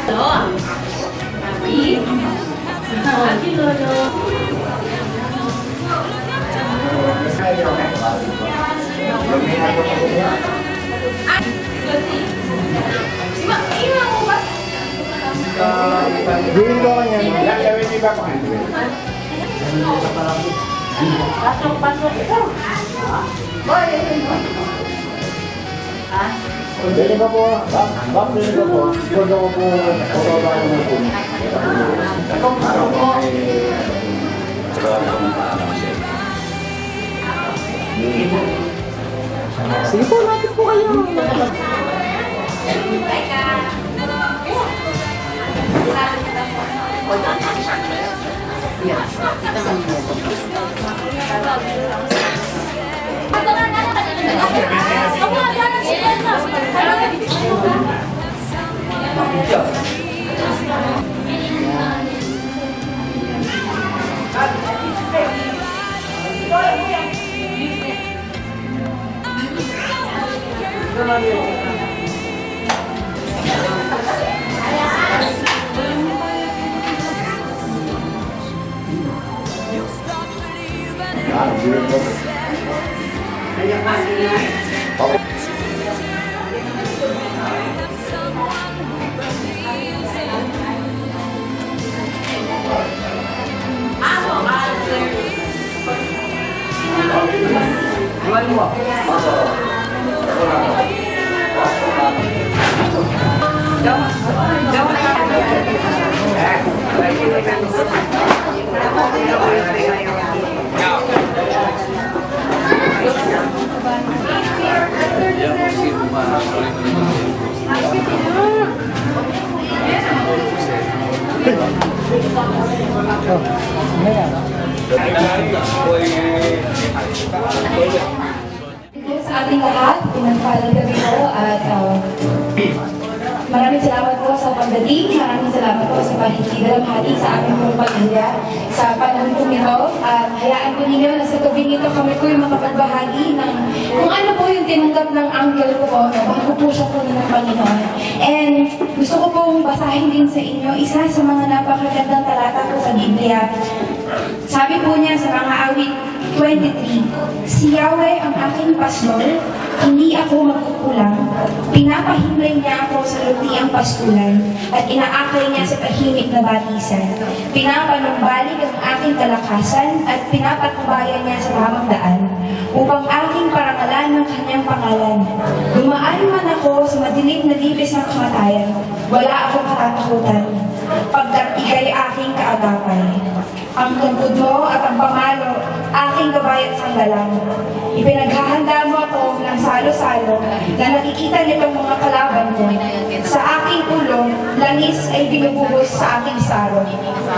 Lolo. Happy? Happy, Lolo. Gawin ko kanya. Gawin niyo ba kung ano? Pasok ito. Ha? Dali ba po? Bak, dali ba po? Kung ako po, bababa ko na po. Sige po, lapit po kayo. Sa ating lahat, pinagpalang gabi ko at maraming salamat po sa pagdating, maraming salamat po sa pakikidalamhati sa aming pong pamilya sa panahon po nito. Hayaan po ninyo na sa gabing ito kami po yung makapagbahagi ng kung ano po yung tinanggap ng uncle ko po na bago po siya po ng Panginoon. And gusto ko pong basahin din sa inyo isa sa mga napakagandang talata po sa Biblia. Sabi po niya sa mga awit 23, si Yahweh ang aking pastor, hindi ako magkukulang. Pinapahimlay niya ako sa lutiang pastulan at inaakay niya sa tahimik na batisan. Pinapanumbalik ang aking kalakasan at pinapatnubayan niya sa tamang daan upang aking parangalan ng kanyang pangalan. Dumaan man ako sa madilim na libis ng kamatayan, wala akong katatakutan pagkat ika'y aking kaagapay. Ang tungkod mo at ang pamalo, aking gabay at sanggalang. Ipinaghahanda mo ako ng salo-salo na nakikita nitong mga kalaban ko. Sa aking ulo, langis ay binubuhos sa aking saro.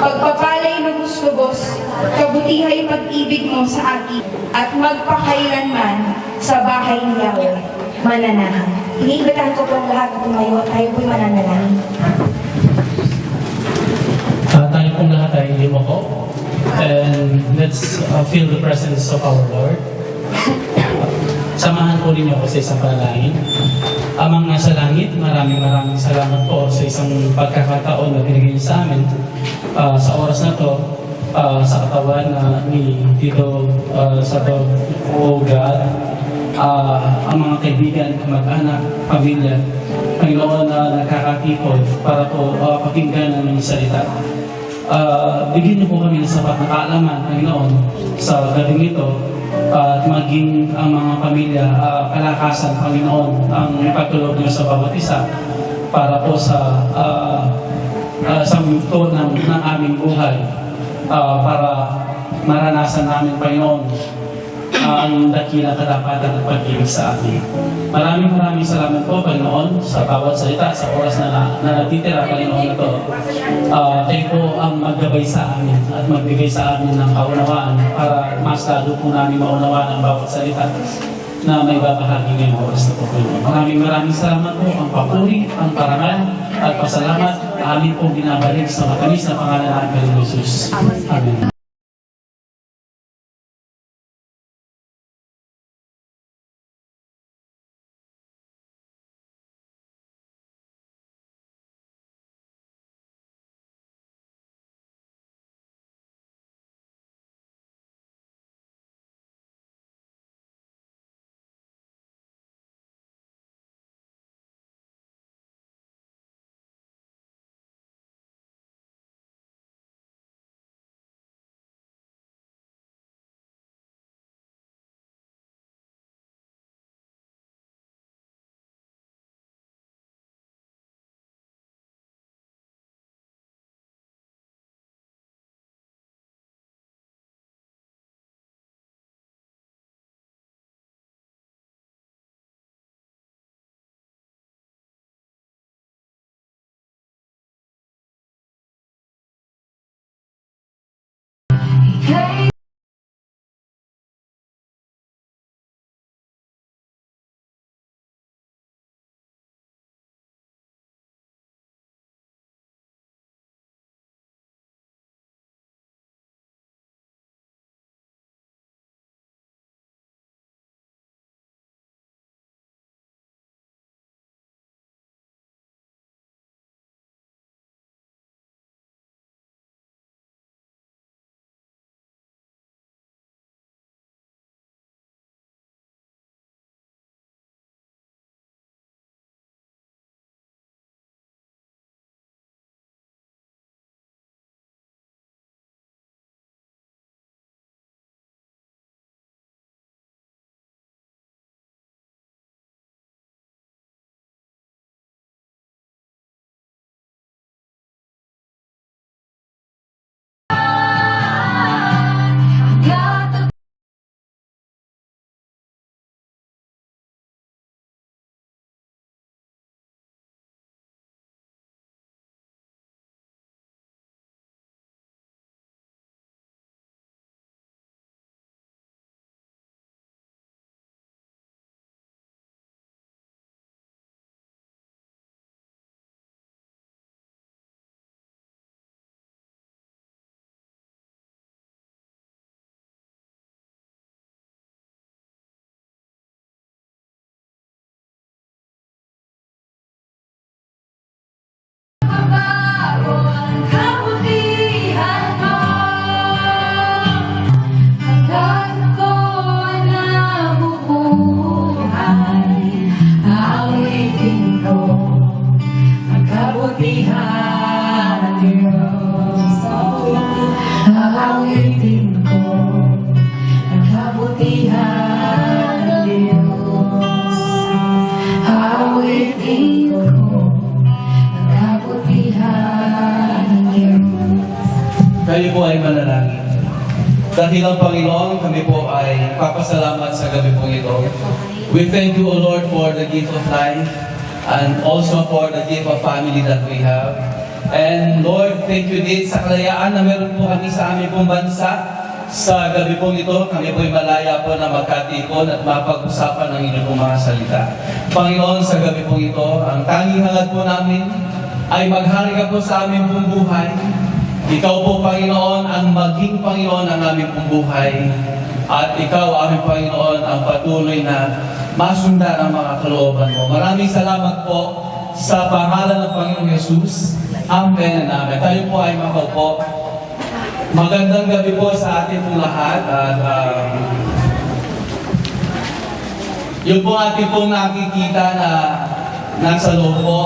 Pagpapalay lubos-lubos, kabutihay pag-ibig mo sa akin at magpakailanman sa bahay ni Yahweh. Mananahan. Iniimbitahan ko pong lahat na tumayo, tayo po'y mananalangin. Tayo pong lahat ay limoko. And let's feel the presence of our Lord. Samahan po ninyo ako sa isang panalangin. Amang nasa langit, maraming salamat po sa isang pagkakataon na binigay niyo sa amin. Sa oras na to, sa katawan ni Tito Sato, O God, ang mga kaibigan, kamag-anak, pamilya, Panginoon na nagkakatipod para po pakinggan ang inyong salita. Bigyan niyo po kami ng sapat na kaalaman, Panginoon, sa gabing ito at maging ang mga pamilya, kalakasan, Panginoon, ang ipagtulob niyo sa bawat isa para po sa multo ng aming buhay para maranasan namin, Panginoon, ang dakilang katapatan at pag-ibig sa atin. Maraming salamat po, Panginoon, sa bawat salita, sa oras na natitira, Panginoon, na ito. Kayo po ang maggabay sa amin at magbigay sa amin ng kaunawaan para mas lalo po namin maunawaan ang bawat salita na may babahagi ngayong oras na po, Panginoon. Maraming salamat po, ang papuri, ang parangal at pasalamat amin po binabalik sa matamis na pangalan ng Panginoon Jesus. Amen. Hey. Kayo po ay manalangin. Dakilang Panginoon, kami po ay papasalamat sa gabi po ito. We thank you, O Lord, for the gift of life and also for the gift of family that we have. And Lord, thank you din sa kalayaan na meron po kami sa aming pong bansa. Sa gabi pong ito, kami po ay malaya po na magkatikon at mapag-usapan ng inyong mga salita. Panginoon, sa gabi pong ito, ang tanging hangad po namin ay maghari ka po sa aming pong buhay. Ikaw po, Panginoon, ang maging Panginoon ng aming pong buhay. At ikaw, aming Panginoon, ang patuloy na masundan ang mga kalooban mo. Maraming salamat po sa pangalan ng Panginoong Jesus. Amen and amen. Tayo po ay makaupo. Magandang gabi po sa ating pong lahat. At yun po ating pong nakikita na nasa loob po.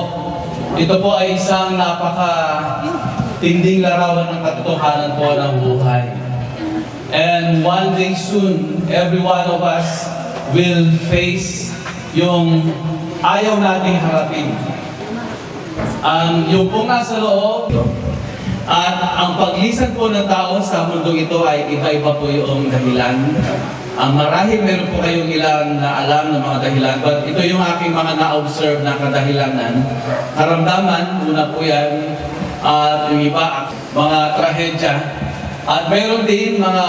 Ito po ay isang tinding larawan ng katotohanan po ng buhay. And one day soon, every one of us will face yung ayaw nating harapin. Yung pong nasa loob, at ang paglisan po ng tao sa mundong ito ay iba-iba po yung dahilan. Marahil meron po kayong ilang naalam ng mga dahilan, but ito yung aking mga na-observe na kadahilanan. Karamdaman, una po yan, at yung iba, mga trahedya. At mayroon din mga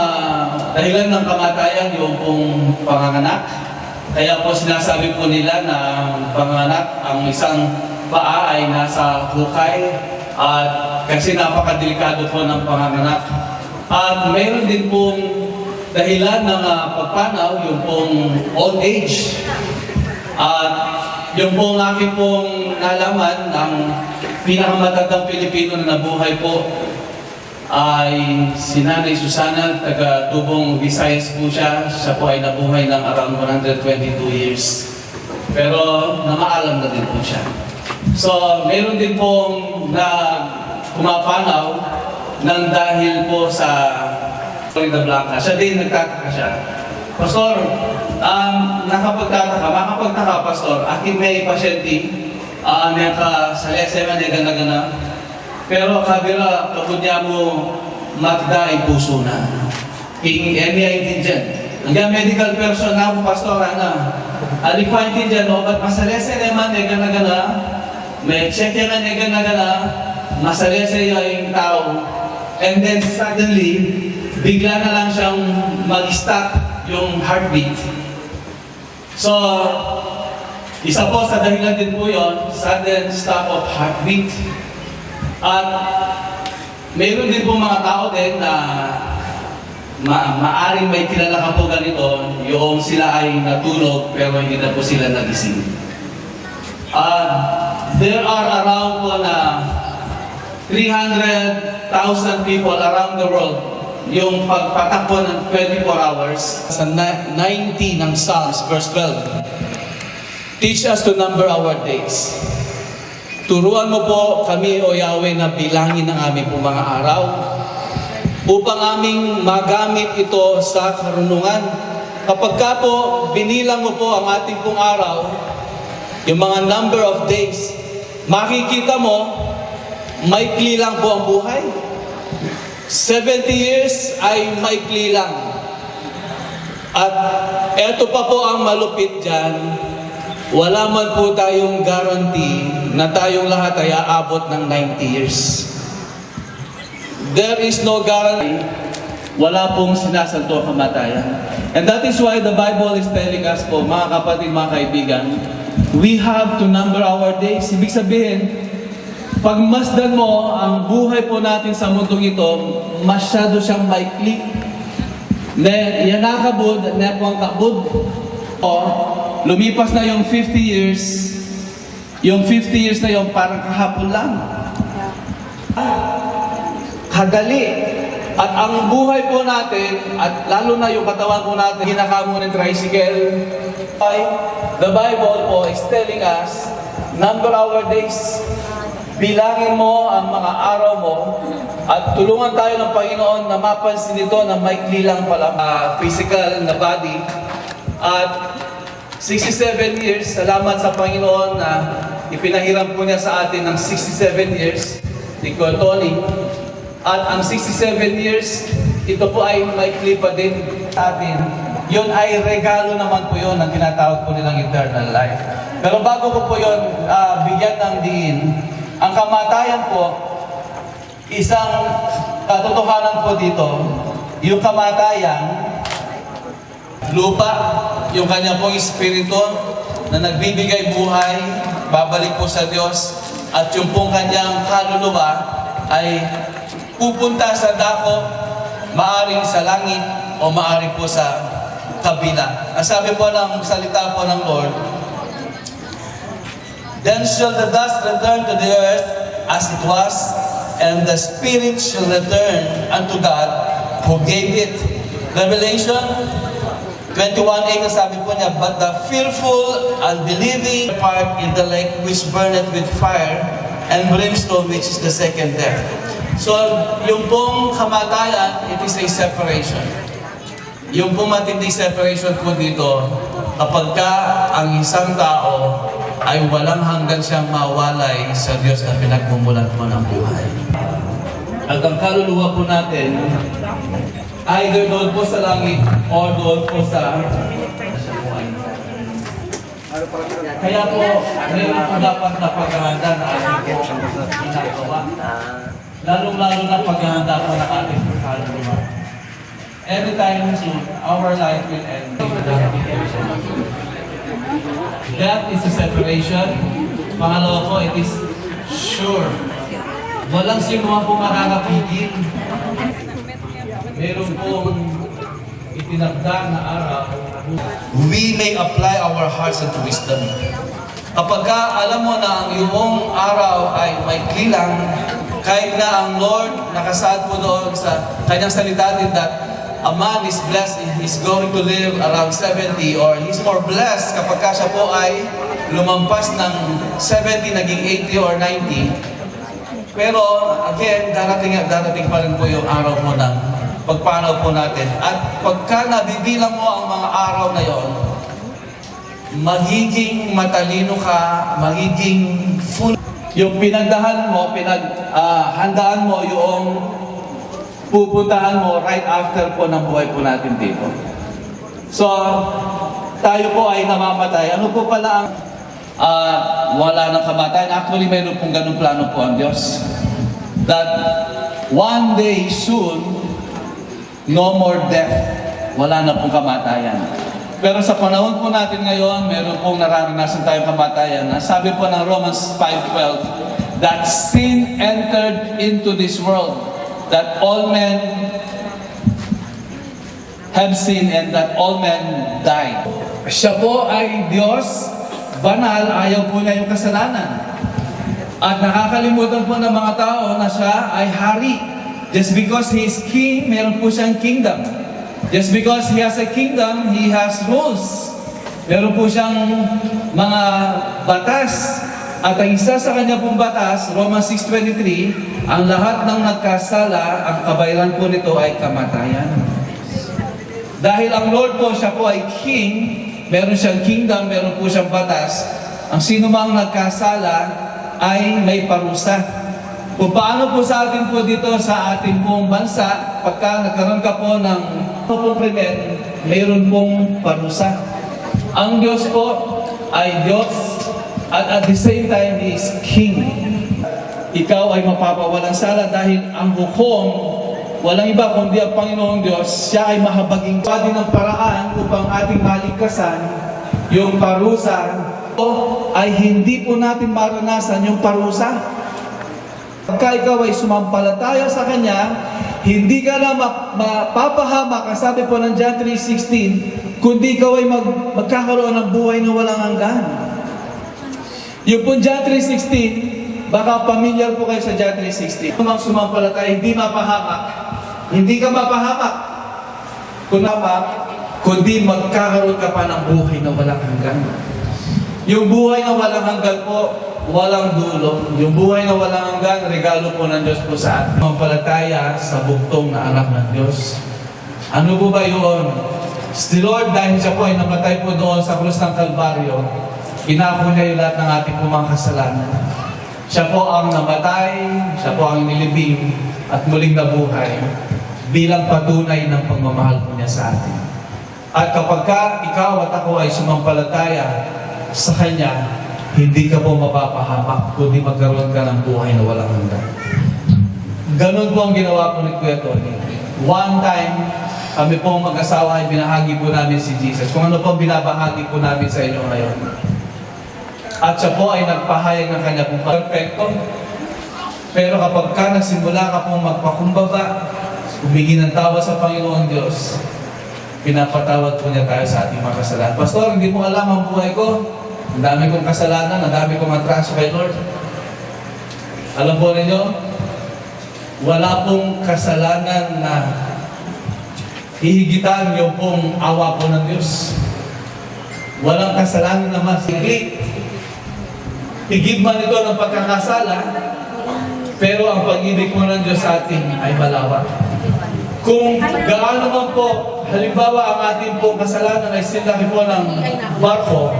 dahilan ng kamatayan, yung pong panganganak. Kaya po sinasabi po nila na panganganak, ang isang paa ay nasa hukay, at kasi napakadelikado po ng panganganak. At mayroon din pong dahilan ng pagpanaw, yung pong old age. At yung pong aking pong nalaman, ang pinakamatandang Pilipino na nabuhay po ay si Nanay Susana, taga Tubong, Visayas po siya. Siya po ay nabuhay ng around 122 years. Pero namaalam na din po siya. So, meron din pong pumapanaw ng dahil po sa Florida Blanca. Siya din nagtataka siya. Pastor, makapagtaka, Pastor, akin may pasyente, may sa lesema niya gana-gana. Pero kabila, kapag niya mo matda puso na. Emi dyan. Hanggang medical person na po, Pastor, alikuan din dyan, ba't masalese naman niya gana-gana, may check niya gana-gana, masalese yung tao. And then suddenly, bigla na lang siyang mag-stop yung heartbeat. So, isa po sa dahilan din po yun, sudden stop of heartbeat. At mayroon din po mga tao din na maaring may kilala ka po ganito, yung sila ay natulog pero hindi na po sila nagising. There are around po na 300,000 people around the world yung pagpatakbo ng 24 hours. Sa 90 ng Psalms, verse 12, teach us to number our days. Turuan mo po kami, O Yahweh, na bilangin ang aming po mga araw upang aming magamit ito sa karunungan. Kapag ka po binilang mo po ang ating pong araw, yung mga number of days, makikita mo, maikli lang po ang buhay. 70 years ay maikli lang. At eto pa po ang malupit dyan, wala man po tayong guarantee na tayong lahat ay aabot ng 90 years. There is no guarantee. Wala pong sinasanto ang kamatayan. And that is why the Bible is telling us po, mga kapatid, mga kaibigan, we have to number our days. Ibig sabihin, pagmasdan mo ang buhay po natin sa mundong ito, masyado siyang maikli. Yan nakabud, nepong kabud. O, lumipas na yung 50 years, yung 50 years na yung parang kahapon lang. Kadali. At ang buhay po natin, at lalo na yung katawan po natin, hinakamo ng tricycle. The Bible po is telling us, number our days. Bilangin mo ang mga araw mo at tulungan tayo ng Panginoon na mapansin ito na maikli lang pala physical na body. At 67 years, salamat sa Panginoon na ipinahiram po niya sa atin ng 67 years, ni Tony. At ang 67 years, ito po ay maikli pa din sa atin. Yun ay regalo naman po yun ang tinatawag po nilang eternal life. Pero bago ko po yun bigyan ng diin, ang kamatayan po, isang katotohanan po dito, yung kamatayan, lupa, yung kanya pong espiritu na nagbibigay buhay, babalik po sa Diyos, at yung pong kanyang kaluluwa ay pupunta sa dako, maaring sa langit o maaring po sa kabila. Ang sabi po ng salita po ng Lord, then shall the dust return to the earth as it was, and the spirit shall return unto God who gave it. Revelation 21:8, sabi po niya, but the fearful, unbelieving part in the lake which burneth with fire and brimstone, which is the second death. So, yung pong kamatayan, it is a separation. Yung pong matinding separation po dito, kapag ka ang isang tao ay walang hanggan siyang mawalay sa Diyos na pinagmumulan po ng buhay. At ang kaluluwa po natin, either doon po sa langit o doon po sa buhay. Kaya po, meron po dapat na paghahanda na ating po ginagawa. Lalong-lalo na paghahanda po ng ating kaluluwa. Every time soon, our life will end. That is a separation. Pangalawa po, it is sure. Walang sino po makakapigil. Meron pong itinagda na araw. We may apply our hearts unto wisdom. Kapag alam mo na ang iyong araw ay may kilang, kahit na ang Lord nakasaad po doon sa kanyang salita din that a man is blessed, he's going to live around 70, or he's more blessed kapag siya po ay lumampas ng 70, naging 80 or 90. Pero again, darating pa rin po yung araw mo ng pagpanaw po natin. At pagka nabibilang mo ang mga araw na yon, magiging matalino ka, magiging full. Yung pinagdahan mo, handaan mo yung pupuntahan mo right after po ng buhay po natin dito. So, tayo po ay namamatay. Ano po pala ang wala ng kamatayan? Actually, mayroon pong ganung plano po ang Diyos. That one day soon, No more death. Wala na pong kamatayan. Pero sa panahon po natin ngayon, meron pong nararanasan tayong kamatayan. Sabi po ng Romans 5:12, that sin entered into this world, that all men have sinned and that all men died. Siya po ay Diyos, banal, ayaw po niya yung kasalanan. At nakakalimutan po ng mga tao na siya ay hari. Just because He is king, meron po siyang kingdom. Just because He has a kingdom, He has rules. Meron po siyang mga batas. At ang isa sa kanya pong batas, Romans 6:23, ang lahat ng nagkasala, ang kabayaran po nito ay kamatayan. Dahil ang Lord po, siya po ay king, meron siyang kingdom, meron po siyang batas. Ang sino mang nagkasala ay may parusa. Kung paano po sa atin po dito sa ating pong bansa, pagka nagkaroon ka po ng krimen, mayroon pong parusa. Ang Diyos po ay Diyos at at the same time, He is King. Ikaw ay mapapawalang sala dahil ang hukom, walang iba kundi ang Panginoong Diyos, siya ay mahabaging pwede ng paraan upang ating maligkasan yung parusa o ay hindi po natin maranasan yung parusa. Pagka ikaw ay sumampalataya sa Kanya, hindi ka na mapapahamak, ang sabi po ng John 3:16, kundi ikaw ay magkakaroon ng buhay na walang hanggan. Yung po John 3:16, baka familiar po kayo sa John 3:16. Kung ang sumampalataya, hindi mapahamak. Hindi ka mapahamak. Kundi magkakaroon ka pa ng buhay na walang hanggan. Yung buhay na walang hanggan po, walang dulo. Yung buhay na walang hanggan, regalo po ng Diyos po sa atin. Mampalataya sa bugtong na anak ng Diyos. Ano po ba yun? Si Lord, dahil siya po ay namatay po doon sa krus ng Kalbaryo, inako niya yung lahat ng ating mga kasalanan. Siya po ang namatay, siya po ang nilibing, at muling nabuhay bilang patunay ng pagmamahal po niya sa atin. At kapag ikaw at ako ay sumampalataya sa Kanya, hindi ka po mapapahamak, kundi magkaroon ka ng buhay na walang hanggan. Ganun po ang ginawa po ni Kuya Tony. One time, kami po mag-asawa ay binahagi po namin si Jesus. Kung ano po binabahagi po namin sa inyo ngayon. At siya po ay nagpahayag ng Kanya pong perfecto. Pero kapag nagsimula ka pong magpakumbaba, humingi ng tawad sa Panginoon Diyos, pinapatawad po niya tayo sa ating mga kasalanan. Pastor, hindi mo alam ang buhay ko. Ang dami kong kasalanan, ang dami kong atraso kay Lord. Alam po ninyo, wala pong kasalanan na hihigitan yung pong awa po ng Diyos. Walang kasalanan na mas higit. Higit man ito ng pagkakasala, pero ang pag-ibig po ng Diyos sa atin ay malawak. Kung gaano man po, halimbawa ang ating pong kasalanan ay sinlaki po ng barko,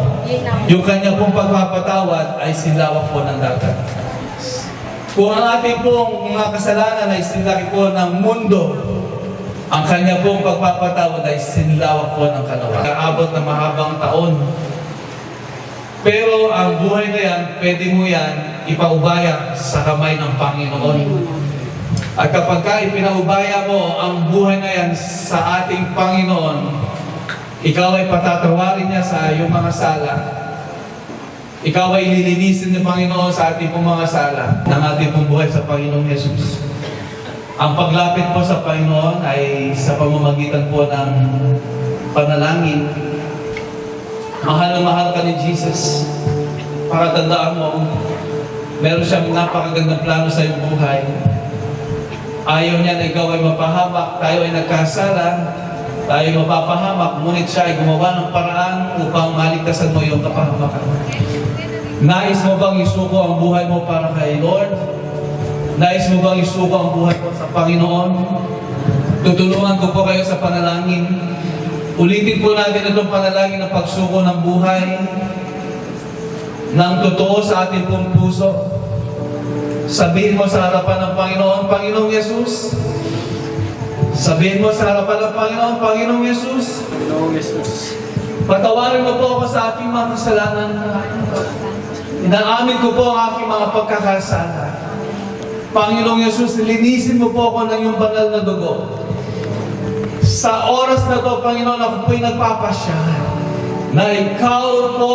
yung kanya pong pagpapatawad ay sinlawak po ng dagat. Kung ang ating pong mga kasalanan ay sinlaki po ng mundo, ang kanya pong pagpapatawad ay sinlawak po ng kalawa. Kaabot na mahabang taon. Pero ang buhay na yan, pwede mo yan ipaubaya sa kamay ng Panginoon. At kapag ipinaubaya mo ang buhay na yan sa ating Panginoon, ikaw ay patatawarin niya sa iyong mga sala. Ikaw ay lilinisin ng Panginoon sa ating pong mga sala ng ating pong buhay sa Panginoong Jesus. Ang paglapit po sa Panginoon ay sa pamamagitan po ng panalangin. Mahal na mahal ka ni Jesus. Pakatandaan mo, meron siyang napakagandang plano sa iyong buhay. Ayaw niya na ikaw ay mapahamak, tayo ay nagkasala, tayo ay mapapahamak, ngunit siya ay gumawa ng paraan upang maligtasan mo yung kapahamakan. Nais mo bang isuko ang buhay mo para kay Lord? Nais mo bang isuko ang buhay mo sa Panginoon? Tutulungan ko po kayo sa panalangin. Ulitin po natin itong panalangin ng pagsuko ng buhay ng totoo sa ating pong puso. Sabihin mo sa harapan ng Panginoon, Panginoong Yesus. Sabihin mo sa harapan ng Panginoon, Panginoong Yesus. Panginoong Yesus. Patawarin mo po ako sa aking mga kasalanan. Inaamin ko po ang aking mga pagkakasala. Panginoong Yesus, linisin mo po ako ng iyong banal na dugo. Sa oras na to, Panginoon, ako po'y nagpapasya na Ikaw po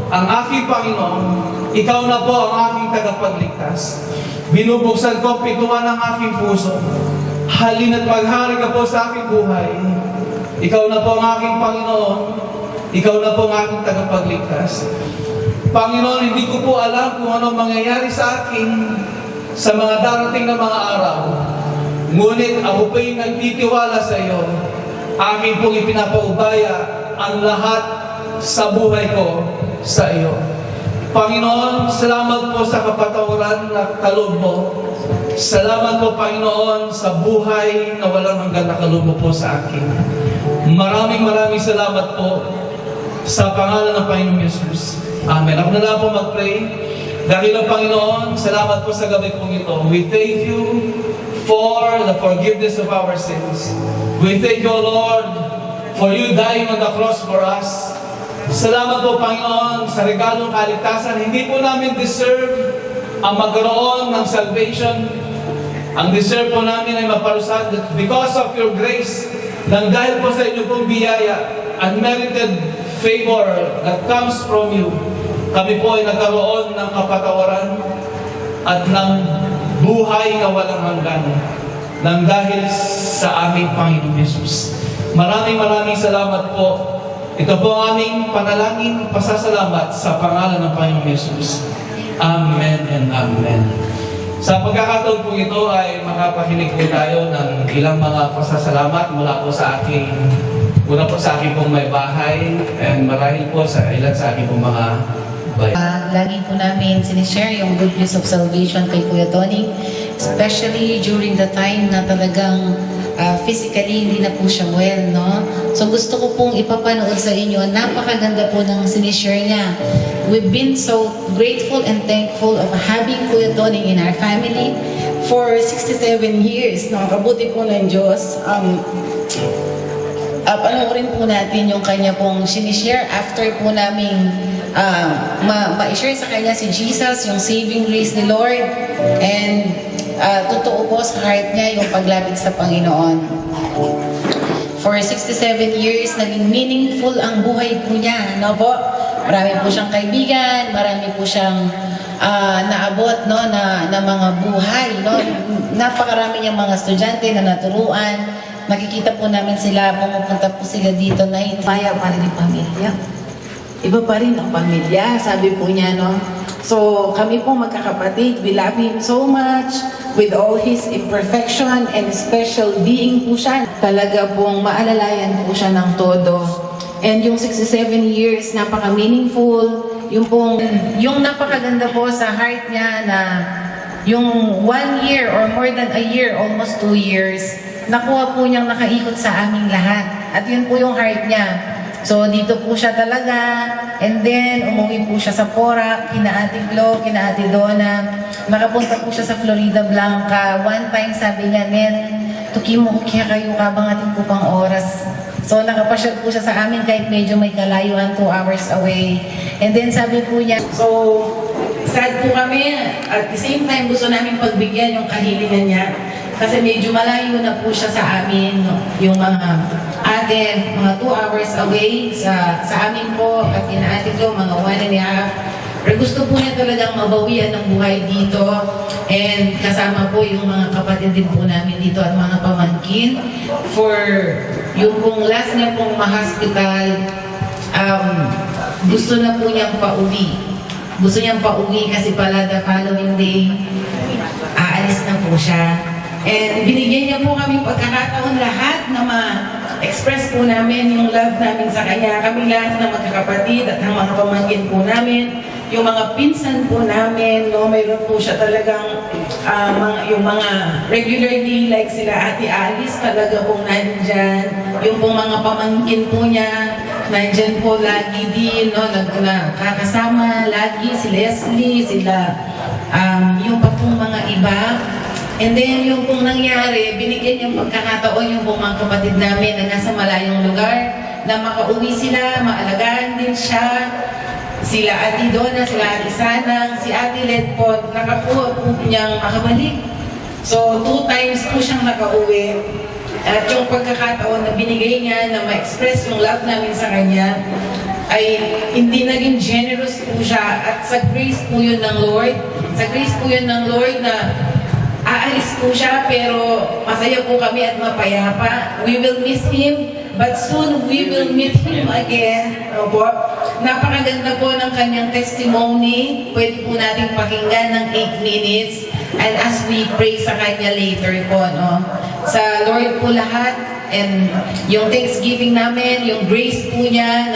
ang aking Panginoon. Ikaw na po ang aking tagapagligtas. Binubuksan ko ang pintuan ng aking puso. Halina't maghari ka po sa aking buhay. Ikaw na po ang aking Panginoon. Ikaw na po ang aking tagapagligtas. Panginoon, hindi ko po alam kung ano mangyayari sa akin sa mga darating na mga araw. Ngunit ako po'y nagtitiwala sa iyo. Aking pong ipinapaubaya ang lahat sa buhay ko sa iyo. Panginoon, salamat po sa kapatawaran na kaloob mo. Salamat po, Panginoon, sa buhay na walang hanggan na kaloob mo po sa akin. Maraming salamat po sa pangalan ng Panginoong Yesus. Amen. Ako na lang po mag-pray. Dakilang Panginoon, salamat po sa gabi pong ito. We thank you for the forgiveness of our sins. We thank you, Lord, for you dying on the cross for us. Salamat po, Panginoon, sa regalong kaligtasan. Hindi po namin deserve ang magkaroon ng salvation. Ang deserve po namin ay maparusahan because of your grace. Nang dahil po sa inyo pong biyaya, unmerited favor that comes from you, kami po ay nagkaroon ng kapatawaran at ng buhay na walang hanggan nang dahil sa aming Panginoon Jesus. Maraming salamat po. Ito po ang aming panalangin, pasasalamat sa pangalan ng Panginoon Jesus. Amen and amen. Sa pagkakataon po ito ay makapakinig po tayo ng ilang mga pasasalamat mula po sa aking una po sa aking pong may bahay and marahil po sa ilan sa aking pong mga bayan. Lagi po namin sinishare yung good news of salvation kay Kuya Tony, especially during the time na talagang physically hindi na po siya well, no? So gusto ko pong ipapanood sa inyo, napakaganda po ng sinishare niya. We've been so grateful and thankful of having Kuya Tony in our family for 67 years, no? Kabuti po ng Diyos. Panoorin po natin yung kanya pong sinishare after po namin ma-share sa kanya si Jesus, yung saving grace ni Lord, and totoo po sa heart niya yung paglapit sa Panginoon. For 67 years, naging meaningful ang buhay po niya, no po? Marami po siyang kaibigan, marami po siyang naabot, no, na mga buhay, no? Napakarami niyang mga estudyante na naturuan. Makikita po namin sila, pumupunta po sila dito na Kaya pa rin ang pamilya. Iba pa rin ang pamilya, sabi po niya, no? So, kami po magkakapatid, we love him so much with all his imperfection and special being po siya. Talaga pong maalalayan po siya ng todo. And yung 67 years, napaka-meaningful. yung napakaganda po sa heart niya na yung 1 year or more than a year, almost 2 years, nakuha po niyang nakaikot sa aming lahat. At yun po yung heart niya. So, dito po siya talaga. And then, umuwi po siya sa Porac, kina Ate Glo, kina Ate Donna. Nakapunta po siya sa Florida Blanca. One time, sabi niya, Nen, tuki mo kaya kayo kabang ating po pang oras. So, nakapasyal po siya sa amin kahit medyo may kalayuan, 2 hours away. And then, sabi po niya, So, sad po kami. At the same time, gusto namin pagbigyan yung kahilingan niya. Kasi medyo malayo na po siya sa amin. Yung mga ate, mga 2 hours away sa amin po. At kina Ate Glo, mga 1.5. Pero gusto po niya talagang mabawian ng buhay dito. And kasama po yung mga kapatid din po namin dito at mga pamangkin. For yung pong last niya pong ma-hospital, gusto na po niyang pauwi. Gusto niyang pauwi kasi pala the following day, aalis na po siya. And binigyan niya po kami pagkakataon lahat na ma-express po namin yung love namin sa kanya. Kami lahat na magkakapatid at ang mga pamangkin po namin. Yung mga pinsan po namin, no, mayroon po siya talagang yung mga regularly like sila Ate Alice talaga pong nandyan. Yung pong mga pamangkin po niya, nandyan po lagi din, no, nakakasama lagi si Leslie, sila, yung pa pong mga iba. And then yung pong nangyari, binigyan niyang pagkakataon yung pong mga kapatid namin na nasa malayong lugar na makauwi sila, maalagaan din siya. Sila Ate Donna, sila Ate Sanang, si Ate Led po, nakakuha po niyang makabalik. So 2 times po siyang nakauwi. At yung pagkakataon na binigay niya na ma-express yung love namin sa kanya, ay hindi naging generous po siya. At sa grace po yun ng Lord, sa grace po yun ng Lord na aalis po siya pero masaya po kami at mapayapa. We will miss him, but soon we will meet him again. Opo. Napakaganda po ng kanyang testimony. Pwede po natin pakinggan ng 8 minutes. And as we pray sa kanya later po, no? Sa Lord po lahat, and yung thanksgiving namin, yung grace po niya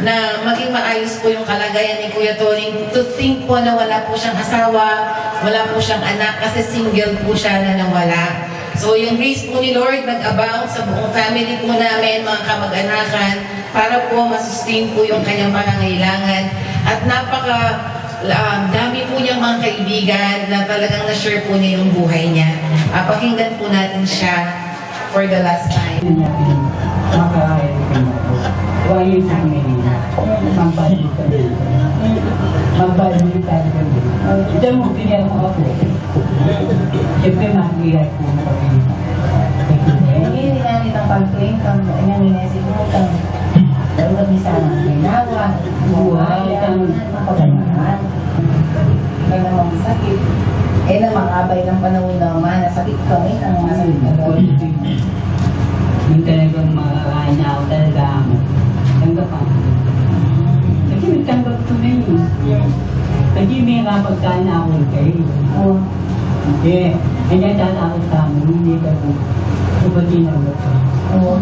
na maging maayos po yung kalagayan ni Kuya Toning. To think po na wala po siyang asawa, wala po siyang anak, kasi single po siya na nawala. So yung grace po ni Lord nag-abound sa buong family po namin, mga kamag-anakan, para po masustain po yung kanyang pangangailangan. At dami po niyang mga kaibigan na talagang na-share po niya yung buhay niya. Pakinggan po natin siya for the last time. Magbalitan kami. Ito mo, pinaya mo ako. Siyempre, mahirap po na kami. Ini namin ang pag-claim kang nanginesig mo kang dapat bisa ng ginawa, buhay, kang mapagmahal. May namang sakit. Namangabay ng panahon naman, nasakit kami, ang masakit na gawin. Yung talagang makakainaw talaga ako. Tanggap ako. Kasi may tanggap ko na yun. Kasi may kapagkaan na ako kayo. Oo. Hindi. Hindi tatakot sa amin. Hindi ka po. Kapag tinawag ko. Oo.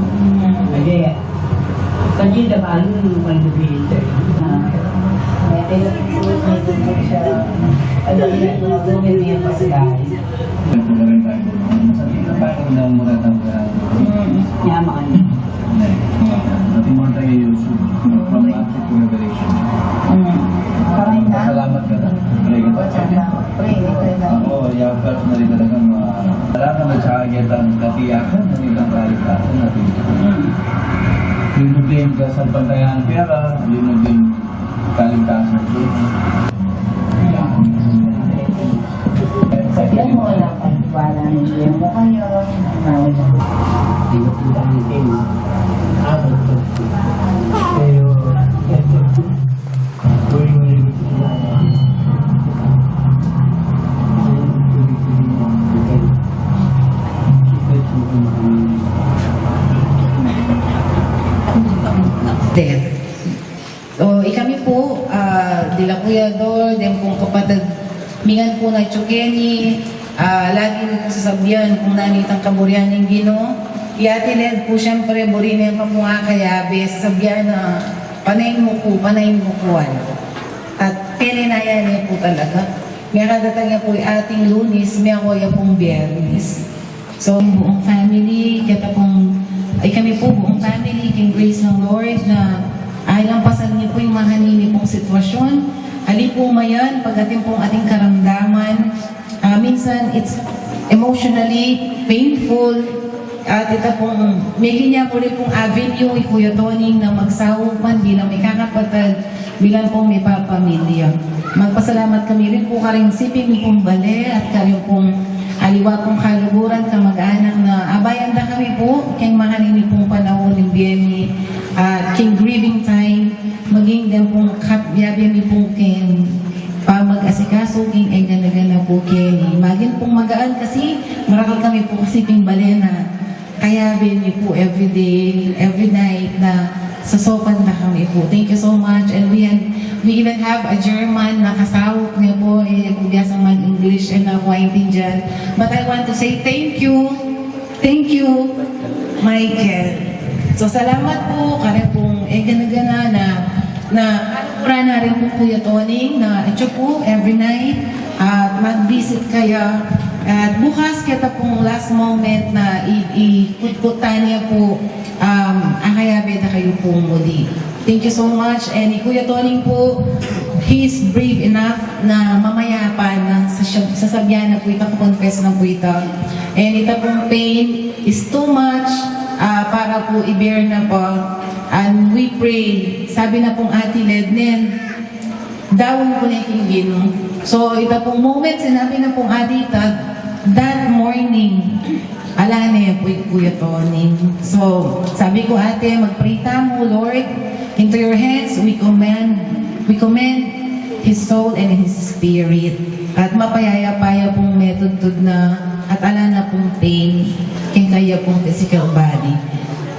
Kasi dapat yung pandabihin sa'yo. May tinatulog, may tulog siya. Alam niya, tumagawin niya pa sila. Yaman ka niya. Salamat ka na. Pray ka na. Oo, yapat na rin talagang kailangan na sa agitan katiyakan ng ilang kalikasan natin. Linubin ka sa pantayan pera, linubin kalikasan doon. Sabihan mo wala kang wala ng siya mo kayo. Hindi ko pinta natin. Abot ko. Pero, Death. So, kami po, dila Kuya Dor, din pong kapatid, mingan po na Chukeni, lagi po sasabihan kung nanitang kaburian ng Ginoo. Iatilid po siyempre, burin yung kamunga kayabe, sasabihan na panayin mo kuwan. At pininaya niya po talaga. May kadatang niya po ating Lunis, may ako yung pong Biyernes. So, buong family, kami po buong family, king grace ng Lord na lampasan niyo po yung mga hanini pong sitwasyon. Ali po mayan, pagdating pong ating karamdaman, minsan it's emotionally painful. At ito pong, may ganyan po rin pong avenue, Kuya Toning, na magsahupan bilang may kakapatid, bilang pong may papamilya. Magpasalamat kami rin po karing siping pong bale at karing pong aliwa pong kaluguran, kamag-anak na abayanda kami po, kayong mahalini pong panahon ng biyemi at king grieving time, maging din pong kapyabi pong king mag-asikaso, king gana po king maging pong magaan kasi marakal kami po kasi ping balena kaya bini po every day, every night na sasopan na kami po. Thank you so much. And we even have a German na kasawak niya po, kubyasang mag-English and nakuwaintindihan. But I want to say thank you, Michael. So salamat po, kaya pong gana-gana na prana rin po Kuya Toning na ito po every night at mag-visit kayo. At bukas kita pong last moment na ikutkutan niya po akayabe na kayo pong muli. Thank you so much. And Kuya Toning po, he is brave enough na mamayapan na sasabihan na po ito, confess na po ito. And ito pong pain is too much para po i-bear na po. And we pray, sabi na pong Ate Lednen, dawon po na Gino. So ito pong moment, sinabi na pong Ate that morning, alane po Kuya Tony. So, sabi ko ate, mag-pray mo, Lord, into your hands we commend his soul and his spirit. At mapayaya-paya pong metod na at ala na pong pain kaya pong physical body.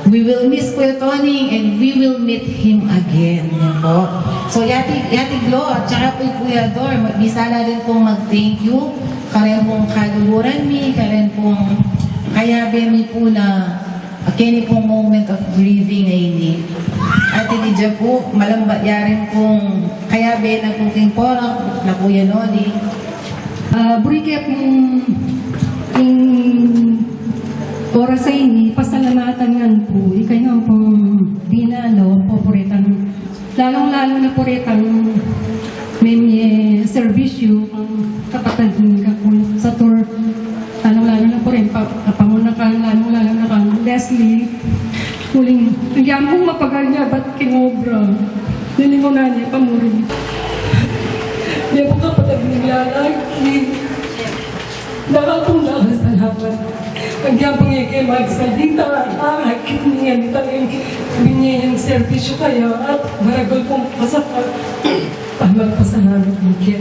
We will miss Kuya Tony and we will meet him again. Yan po. So, Yati Glo at saka po Kuya Dor, bisala rin pong mag-thank you. Karen pong kaluhuran mi, karen pong kayabe mi po na kini pong moment of grieving ay Ate Lydia po, malamba yarin pong kayabe na pong king porang na Kuya Noli. Burikip yung oras ay ini, pasalamatan nga po, ikay nga pong binalo, poporitan, lalong-lalo na poritan, may servisyo, kapatid ka po sa tour, lalong-lalo na po rin, kapamunakan, lalong-lalo na kang Leslie, huling, nagyan mong mapagal niya, ba't kinobra, nilingunan niya, pamurin. Hindi po kapatid naglalaki, nakapong nakasalamat. Nagyan po niya kayo magsalita, akit niya, talagang binigyan yung servisyo kayo, at maragol pong pasapat. Magpasalamat ng kaya.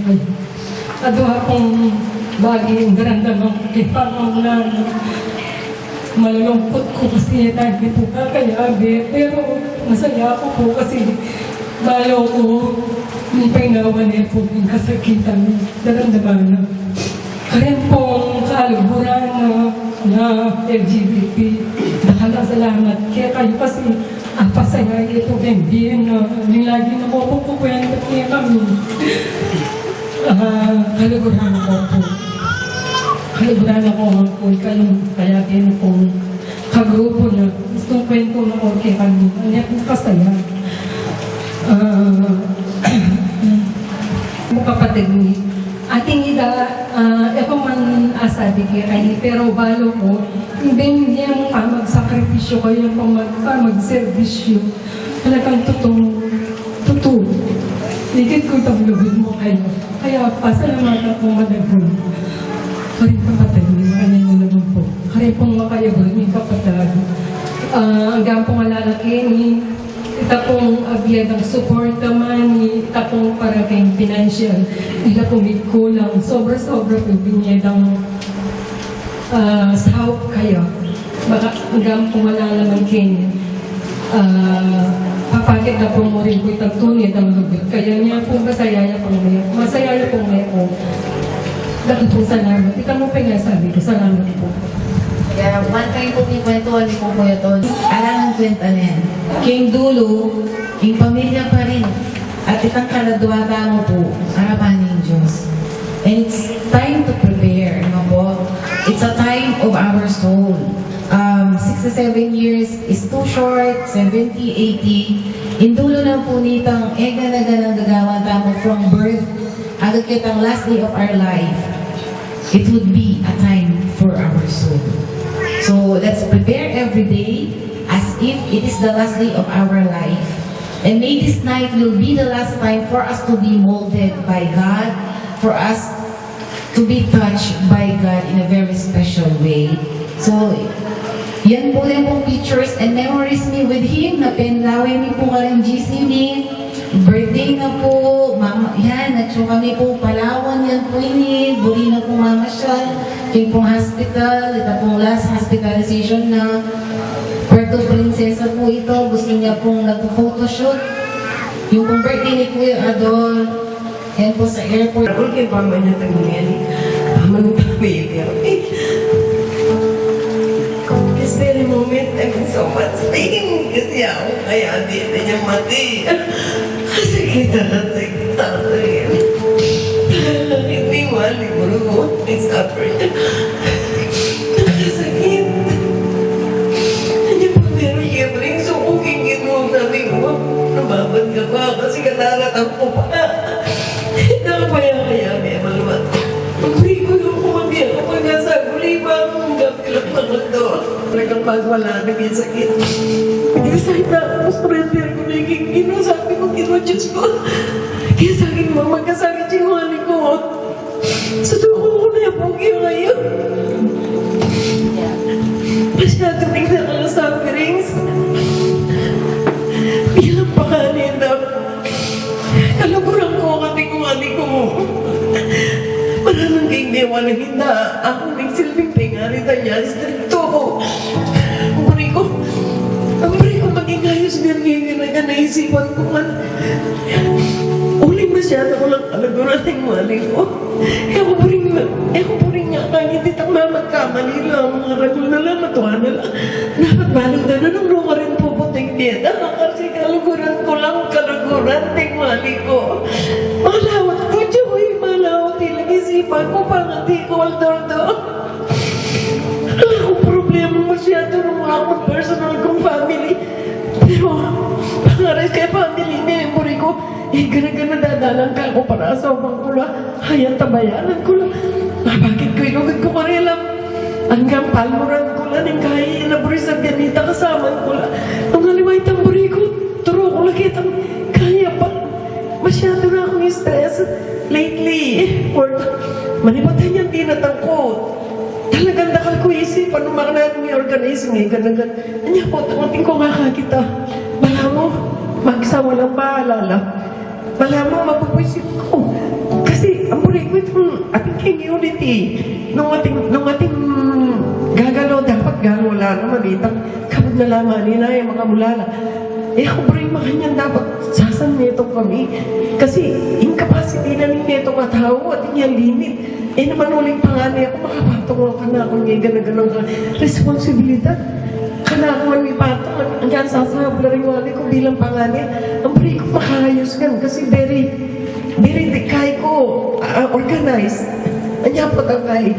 At doha pong bagay yung garandaman ko kay Pangunan. Malulungkot ko kasi dahil po kakayabi. Pero masaya ako po kasi balo ko yung painawan niya po yung kasakitan. Darandaman na. Kaya pong kaluhuran na LGBT. Nakalasalamat kaya kayo kasi pasaya ito din na yung lagi na po kukwento niya kami. Kaluguran ako po. Kaluguran ako po kayong kaya din pong kagrupo na gustong kwento na okay kami. Ano po pasaya. Kapatid ni ating ida, ako man asabi kaya pero balo ko, hindi yung magsakripisyo kayo, yung magservisyo, talagang totoo. Ligid ko itong lubid mo kayo. Kaya pasalamatan akong madagod. Kaya kapatid, maraming mo naman po. Kaya pong makayagod, may kapatid. Hanggang pong malalaki ni ita pong abiyad ng support naman, ita pong para kayong financial, ita pong may kulang. Sobra-sobra po biniyadang sahop kayo. Baka hanggang pong malalaman kayo, papakit na po mo rin po itang tunid ang lubid. Kaya niya pong masayaya pong may po. Dahil po salamat. Ika mo pa nga sabi ko, salamat po. Kaya one time po kwentuhan ni po Kuya Tony. Alam ng kwenta na yan. King Dulo, king pamilya pa rin. At itang kaladwata mo po, harapan ng Diyos. And it's time to prepare, no po? It's a time of our soul. 67 years is too short, 70, 80. Indulo na po nitang ega-naga ng gagawan tamo from birth agad kitang last day of our life. It would be a time for our soul. So let's prepare every day as if it is the last day of our life. And may this night will be the last time for us to be molded by God, for us to be touched by God in a very special way. So, yan po yung pong pictures and memories me with Him na penlawin mi po kalang GCB. Birthday na po, mama, yan, nagso kami po Palawan, yan po ini, buri na po mama siya, yung pong hospital, ito pong last hospitalization na Puerto Princesa po ito, gusto niya pong nag-photoshoot, yung pong birthday ni Kuya Adol, yan po sa airport. Ako kay mama niya tanggulyan, mama nung baby, this very moment, I'm in so much pain, kasi ako kaya di na niya mati. Kasi kita rin. Hindi wali mo mo, I suffered. Nakasakit. Hindi pa meron kibring, so okay gino, sabi ko, nababad ka pa, kasi kanaratang ko pa. Nakapaya-kaya, may malumat. Pag-pray ko yung kumabia ko, pag-asaguli pa akong gapilap na kanto. Talagang pag wala, naging sakit. Hindi sakit na ako, surrender ko na yung gino, sabi ko, gino, Diyos ko. Kaya sa akin, magkasakit yung hali ko. Susuko ko na yung pugi ngayon. Masyado bigla ka ng sufferings. Bilang pakanina, kaluguran ko ang ating ko. Maraming kaigdewa na hinda. Ako nagsilbing pingarita niya. Stricto ko. Ang bari ko maging ayos niya ngayon na naisipan ko man. Uling masyado ko lang kalaguran ng mali ko. Ako po rin nga kahit itang mamagkamali lang. Mga ragul na lang, matuwa na lang. Dapat balong na nung luka rin po puting dito. Kasi kalaguran ko lang kalaguran ng mali ko. Malawat ko, Joey. Malawat ilang isipan ko. Pangati ko, Aldordo. Akong problema masyado nung akong personal kong family. Pero, pangaral kay family niya, muri ko, gana-gana dadalang ka ako para sa ubang kula. Hayang tabayanan ko lang. Bakit ko inugad ko karelam? Hanggang palmuran ko lang, yung kaya inaburi sa ganita kasaman ko lang. Nung halimay tamburi ko, turo ko lang kitang kaya pa. Masyado na akong stress lately. Manipatay niyang tinatangkot. Talagang nakal ko isip, ano makanahan may organism eh, ganagan. Anya po, tangating ko nga kita. Bala mo, magsawa lang paalala. Bala mo, mapapuisip ko. Kasi, ang muli ko itong ating community. Nung ating gagalaw, dapat gagawala naman itang kapag nalaman nila yung mga mulala. Ako pa rin makanyang dapat sasan nito kami. Kasi, incapacity na rin nito katao at yung limit. Naman uling panganay ako, makapatong ka na ako niya, gana-ganang responsibilidad. Kana ako man may patong, hanggang sasabla rin wali ko bilang panganay. Ang pari ko makayos gan, kasi very kay ko, organized. Anya pa ka kay,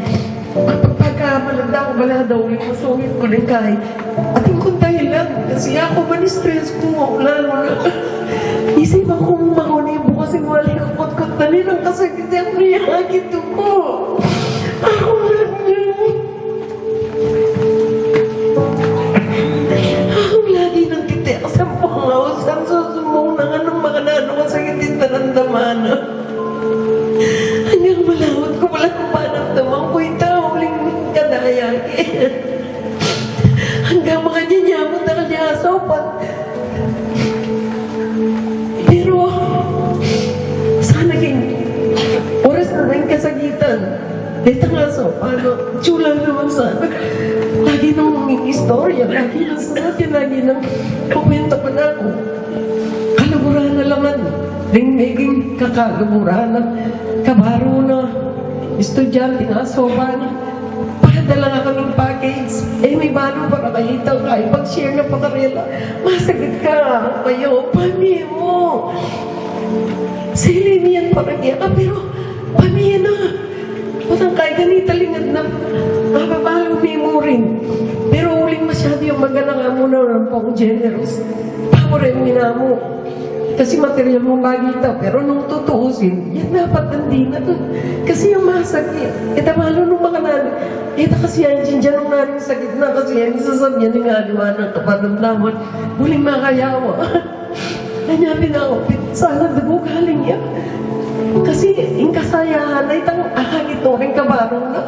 pagkamalagda ko, balada ulit, masungit ko rin kay. Ating kong dahilan, kasi ako man-stress ko, lalo na. Isipan ko makuna yung bukas yung wali ko, kot-kot na rin ang kasakit yung niyakit ko. Ako lagi nang kiti sa pangawasan, susumong na nga ng mga nanong kasakit yung tarandaman. Hanggang malawat ko wala kong panamdaman ko yung tauling kadayan. Hanggang mga nyanyamot na kanya asapan. Pero, sana king oras na rin kasagitan. Dito nga so, paano, tsula naman sana. Lagi nang istorya, lagi nang sasakyan, lagi nang kukwento pa na ako. Kalaguran na laman. Ring-meging kakalaguran na, kabaro na, estudyante nga, soban. Padala nga kaming package. May bano para kayo ito. Kahit pag-share na pakarela, masagit ka. Kayo, pami mo. Silinian para kaya ka, pero pami na. Patang kahit ganita lingad na, mapapahal mo rin. Pero uling masyado yung magana nga muna ng pang generous. Pamo rin minamo. Kasi material mong bagita, pero nung tutuusin, yan dapat nandin na to. Kasi yung masakit, malo nung mga nani, kasi yan dyan nung naring sakit na, kasi yan sasabihan ng aliwanag kapanamdaman, huling makayawa. Nanyabi na ako, sana dugo galing yan. Kasi yung kasayahan ay itang akagit ito rin kabarong na.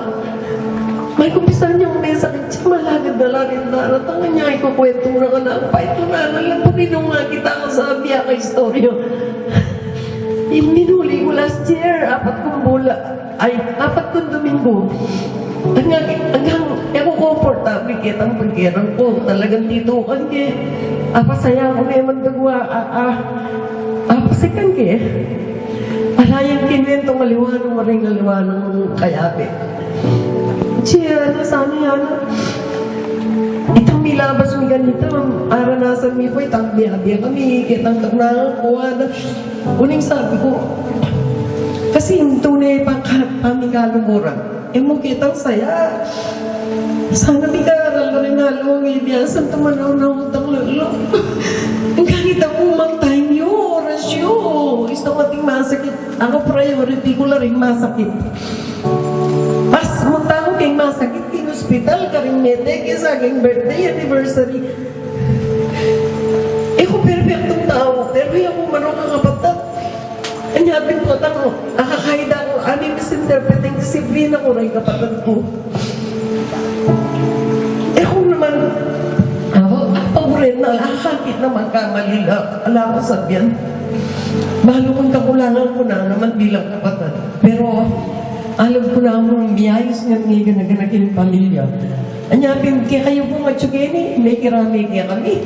May kumpisan niyang may sakit siya, malagad na lang yung daratangan niya, ikukwento na ka na ang paito na lang po nung nga kita ka sa biya ka istoryo. Yung minuli ko last year, 4 kong Domingo. Hanggang, ako komportable kitang pagkirang ko, talagang titukan ke. Pasaya ako na yung mandagwa, pasikan ke. Alayang kinwentong aliwanong maring aliwanong kayabi. Siya, sana yan. Itang milabas mi ganito, aranasan mi po, itang biya kami, kitang tagnangan ko, uning sabi ko, kasi yung tunay pang kami kalumuran, mo kitang saya. Sana mi ka-aral ko rin halong ibiyasan, tumanaw na utang lalo. Ang ganit ako mag-time yun, oras yun. Gusto ko ating masakit. Ako priority ko lang rin masakit. Pas munta ko kay masakit king hospital, karing medek, sa aking birthday, anniversary. Ko perfectong tao, pero yung manong kakapatat. Anyapin ko, akakahida ko, Ami misinterpreting si Sabrina ko rin kapatid ko. Kung naman, ako rin na lakakit na magkamalila. Alam ko sabihan. Mahalo kong kakulangan ko na naman bilang kapatid. Pero, alam ko na ang miyayos nga ganaganakin ng pamilya. Anyapin, kaya kayo po matsugeni, may kirami kaya kami.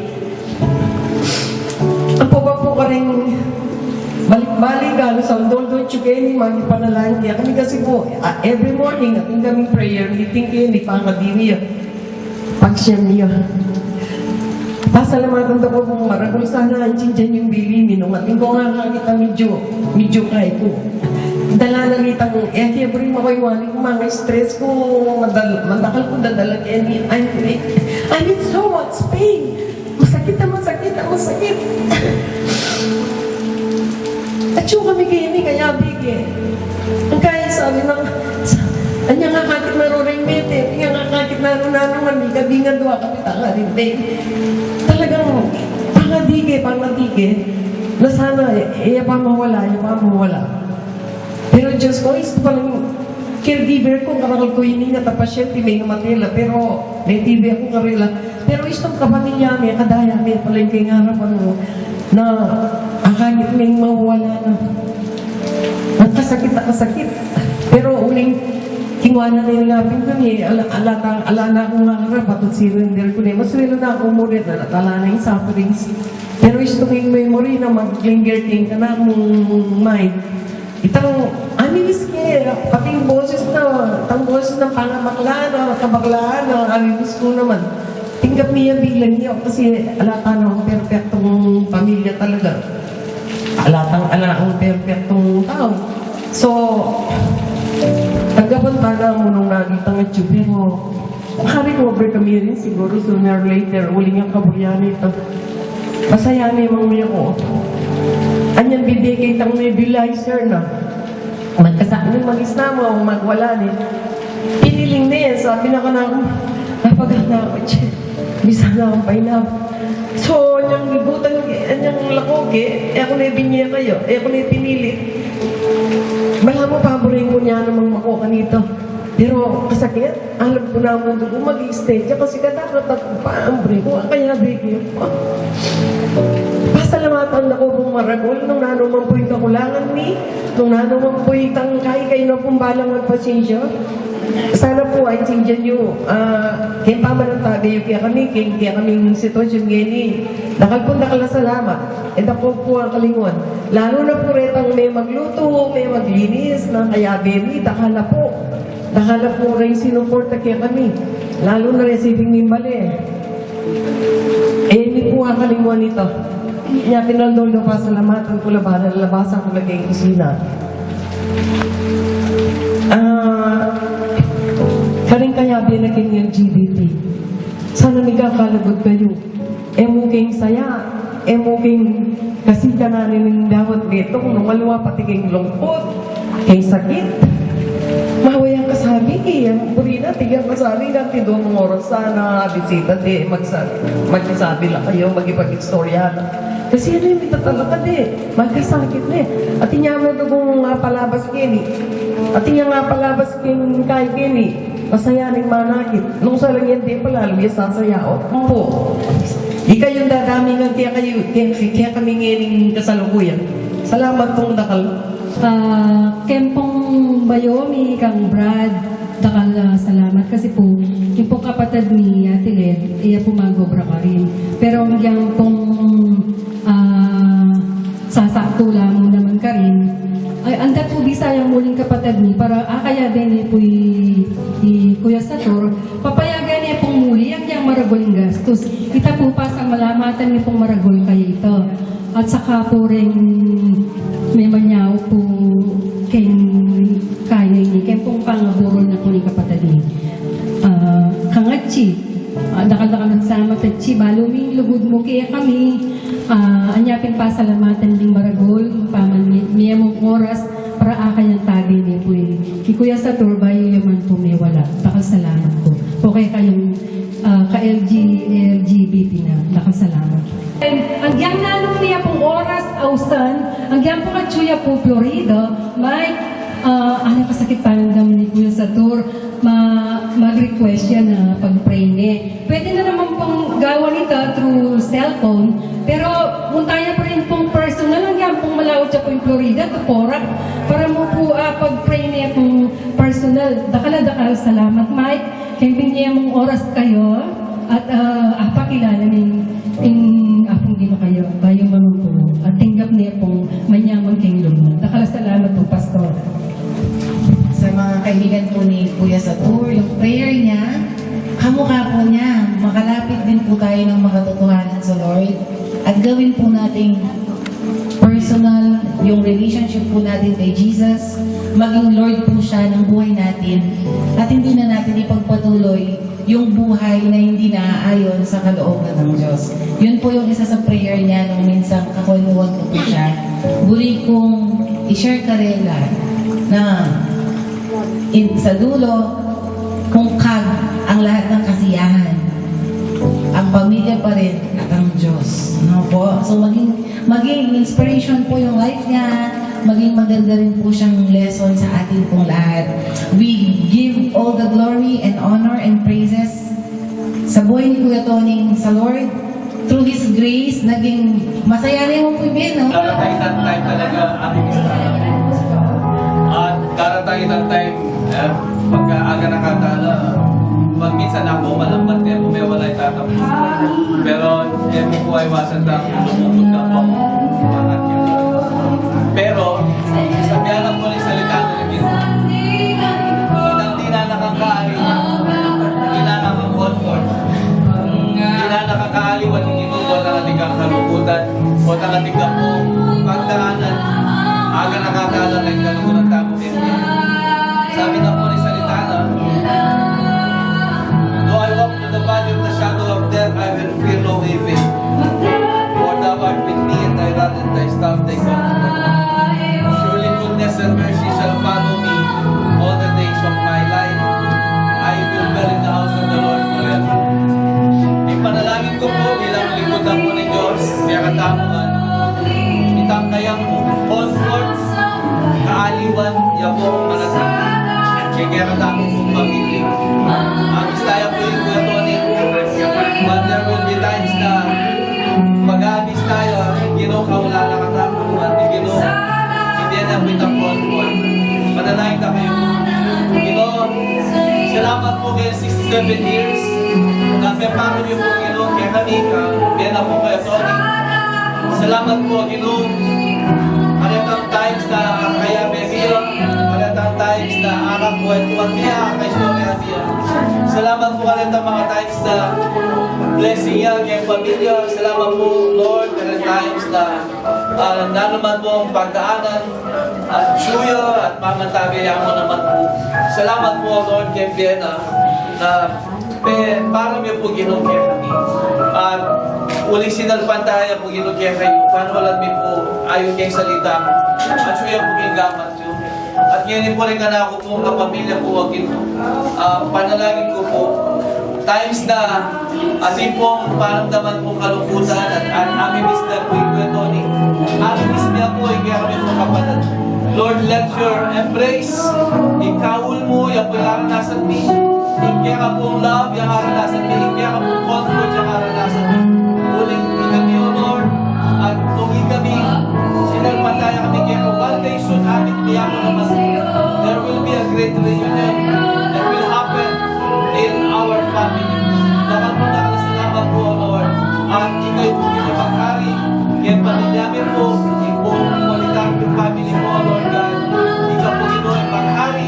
Ang po ka rin, balik-balik, halos ang doldo tsugeni, magipanalangin kaya kami kasi po, every morning, ating kami prayer meeting kayo, hindi pa nga diniya. Pag-siyam niya. Pasalamatan ko kung maragol sana ang dyan yung bili, minung ating ko nga kita medyo kaya ko. Dala na kita ko, kaya bring mo ko iwani ko mga stress ko, mandakal ko dadala kaya I'm in so much pain. Masakit. At yung kami kayo ni kaya bigay. Ang kaya sabi ng, anya nga kakit na roring mete, anya nga kakit na runanungan, gabi nga doa kapita nga rin, talagang pangadige, na sana, iya pa mawala. Pero Diyos ko, ito palang caregiver ko, karakal ko yun nga pasyente, may namatila, pero may TV ako karila. Pero itong kapamilya may kadaya, may palang kay ngarapan mo, na akagit may mawala na. Ang kasakit. Pero uling, kingwana na nilapin ko niya, ala na akong nakakarap, at surrender ko niya. Mas wala na akong murid na natala na yung sufferings. Pero itong yung memory na mag-linger king ka na akong mind. Itang, amilis kaya, pati yung boses ng pangamaklaan, kabaklaan, amilis ko naman. Tinggap niya bilang niya, kasi alata na ang perfectong pamilya talaga. Ala ang perfectong tao. So, tagabanta na mo nung nakita nga tube, pero makarecover kami rin siguro sooner or later, uling ang kabuyan ito. Masaya na yung mga ko. Anyan bibigay itang nebulizer na. Magkasaan ng mag-isnama o magwala niya. Piniling na yan, sabi na ka na ako, napagana ako siya. Bisa na akong painap. So, anyang libutan, anyang lakoge, ako na ibinya kayo, ako na pinilit. Bala mo, paborin ko niya namang makuha nito. Pero kasakit, alam ko na mo doon mag-i-stay siya kasi kadakat ako paambre ko, kaya bigyan ko. Pasalamatan ako kung maragol, nung nanuman po yung kakulangan ni, nung nanuman po yung tangkay, kayo na pong balang magpasensya. Sana po ay tingnan nyo, kaya paman ang tagay kaya kaming sitwasyon ngayon nakal po salamat, ako po ang kalingon. Lalo na po retang may magluto, may maglinis, na kaya baby, nakala po rin sinuporta kaya kami. Lalo na receiving ni mali. Hindi po ang kalingon ito. Kaya pinaldolo pa salamatan ko labasan ko lagay yung kusina. Karing kaya binaging yung LGBT. Sana nagkakalagod kayo. Emukeng saya, emukeng kasi ka na rin dawat beto, kung lumaluwa pati kayong lungkot, kayong sakit. Mahawayang kasabi ang burina, tigyan kasabi ng tido mong oras sana bisita, di magsasabi lang kayo, magipag-istorya. Kasi ano yung talaga magkasakit At niya mo ito kung palabas kini. At niya nga palabas kay kini. Masaya rin manakit. Nung sa lang yan, di pala, luya sasayao. Po. Di kayong dadami nga kaya kami ngayon kasalukuyan. Salamat pong dakal. Kempong Bayomi, kang Brad, dakal salamat. Kasi po, yung pong kapatid ni Ate Led, iya pumagobra ka rin. Pero yung pong sasakula mo naman ka rin, ay anda po bisayang muling kapatid ni para kaya din ni po Kuya Sator, papayagan niya pong muli ang yang maragoling gastos. Kita po pasang malamatan niya pong maragol kayo ito. At saka po rin may manyaw po kaya niya, kaya pong pangaburol na po ni kapatid ni. Kangatsi, dakal-dakal nagsama tatsi, baluming lugod mo kaya kami. Anyapin pasalamatan ding maragol, paman niya mong oras para akay ang tagay niya po Kuya sa turbayo yaman po may wala. Nakasalamat po. Okay kayong ka-LGBT na nakasalamat. Ang yang nanong niya pong oras ausan, ang yang po katsuya po Florida, may ano kasakit paramdam ni Kuya Satur, mag-request siya na pag-pray niya. Pwede na naman pong gawa nito through cellphone, pero muntayan pa rin pong personal lang yan, pong malawat siya po yung Florida, to Porac, para mo po pag-pray niya pong personal. Dakala, salamat Mike, kaya niya mong oras kayo, at pakilala ng apong di kayo, bayo mga po, at tinggap niya pong manyamang kingdom. Dakala, salamat po, Pastor. Sa mga kaibigan po ni Kuya Satur, yung prayer niya, kamukha po niya, makalapit din po tayo ng mga katotohanan sa Lord at gawin po nating personal yung relationship po natin kay Jesus, maging Lord po siya ng buhay natin at hindi na natin ipagpatuloy yung buhay na hindi naaayon sa kalooban ng Diyos. Yun po yung isa sa prayer niya nung minsan kakwentuhan ko po siya. Buli kong i-share karela na sa dulo, kung kag ang lahat ng kasiyahan, ang pamilya pa rin at ang Diyos. No po? So maging inspiration po yung life niya, maging maganda rin po siyang lesson sa atin pong lahat. We give all the glory and honor and praises sa buhay ni Kuya Toning sa Lord. Through His grace, naging masaya rin mo po yun, no? Darating time talaga ating istara. At darating time, pagka aga nakatala, pag minsan ako malambat niya, umewalay tatapos. Pero, mo po ay wasan na lumukod na po. Pero, sabihan lang po ng salita na hindi na nakakaali, hindi na nakaka-comfort, hindi na nakakaali at hindi mo po na natin kang kalukutan o na natin kang pagdaanan. Aga nakakala na yung kalukutan tamo din. Sabi na po ng salita na, though I walk through the valley of the shadow of death, I will fear no evil. For thou art with me, and thy rod and thy staff they comfort. Surely goodness and mercy shall follow me all the days of my life. I will dwell in the house of the Lord forever. Ipanalangin ko po bilang lingkod po ni Diyos, kaya katamuan, itang kayang comfort, kaaliwan, yabong manatang, kaya katamuan pong pag-ibig. Ang istaya po yung Kuya Tony, but there will be times na pag-aabis tayo, Ginoo ka wala na katamuan, Ginoo, hindi na po itang comfort. Manalangin na kayo. Ginoo, salamat po kayo 67 years. Napaparo niyo po, Ginoo, kaya kami ka, kaya na po kayo, Tony. Salamat po, Ginoo. Maratang times na kaya bebiyo, maratang times na anak po ay tuwan niya, kay Stomera niya. Salamat po maratang mga times na blessing niya kay pamilya. Salamat po, Lord, maratang times na naman po ang pagdaanan at suyo at mamantabi mo naman po. Salamat po, Lord, kay Vienna na parang yung po ginugyan kami. At uling sinalpantaya po ginugyan kayo. Paano walang may po ayon kayong salita. At suya po kayong gamat yun. At ngayon po rin ako po kapamilya po wag ito. Panalangin ko po. Times na ating pong paramdaman po kalungkutan at amibis na po yung Tony. Amibis niya po yung kaya kami po kapatid. Lord, let your embrace, ikawul mo, yung po yung aranasan mo. Kaya ka pong love, yung aranasan mo. Kaya ka pong comfort, yung aranasan mo. Uling kami, O Lord, at tungin kami, sinalpataya kami. Kaya ka one day soon, amin niya mo naman. There will be a great reunion that will happen in our family. Dapat mo nakasalamat po, O Lord. At ikaw'y po kinapag-hari. Kaya pamilyami po, ipong kualitar yung family mo, O Lord God. Ikaw po Gino'y pag-hari.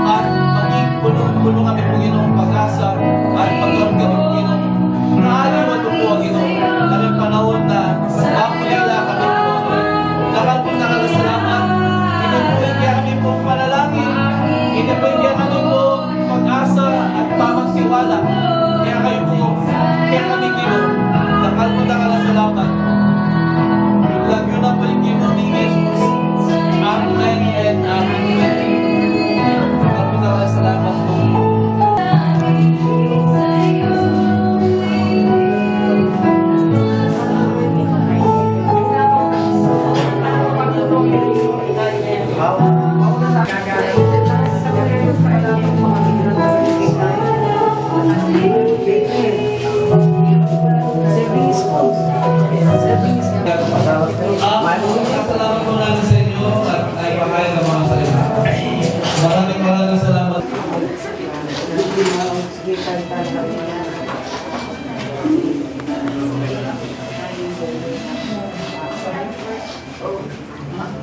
At maging puno kami po Gino'ng pag-asa. At pag-lord kami po Gino'ng naaliwan po po Gino'ng karang panahon na makulila kami po, O Lord. Dapat po nakasalamat. Inupuin kaya kami po panalangin. Inupuin kaya kami po pag-asa at pamagtiwala. Kaya kayo po, kaya kami Gino'ng nakalpunta ka na salamat. Lagyo na po yung Gino'ng ni Jesus.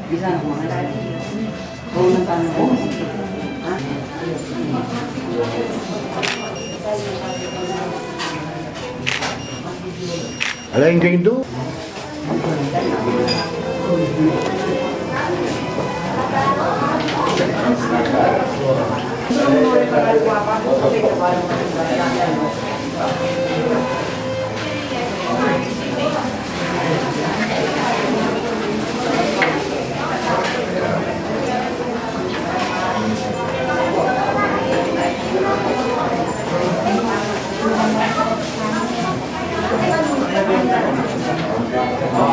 Bisa na mga lagi. Oo, nagtanong ko. Ha? Alain kayo doon?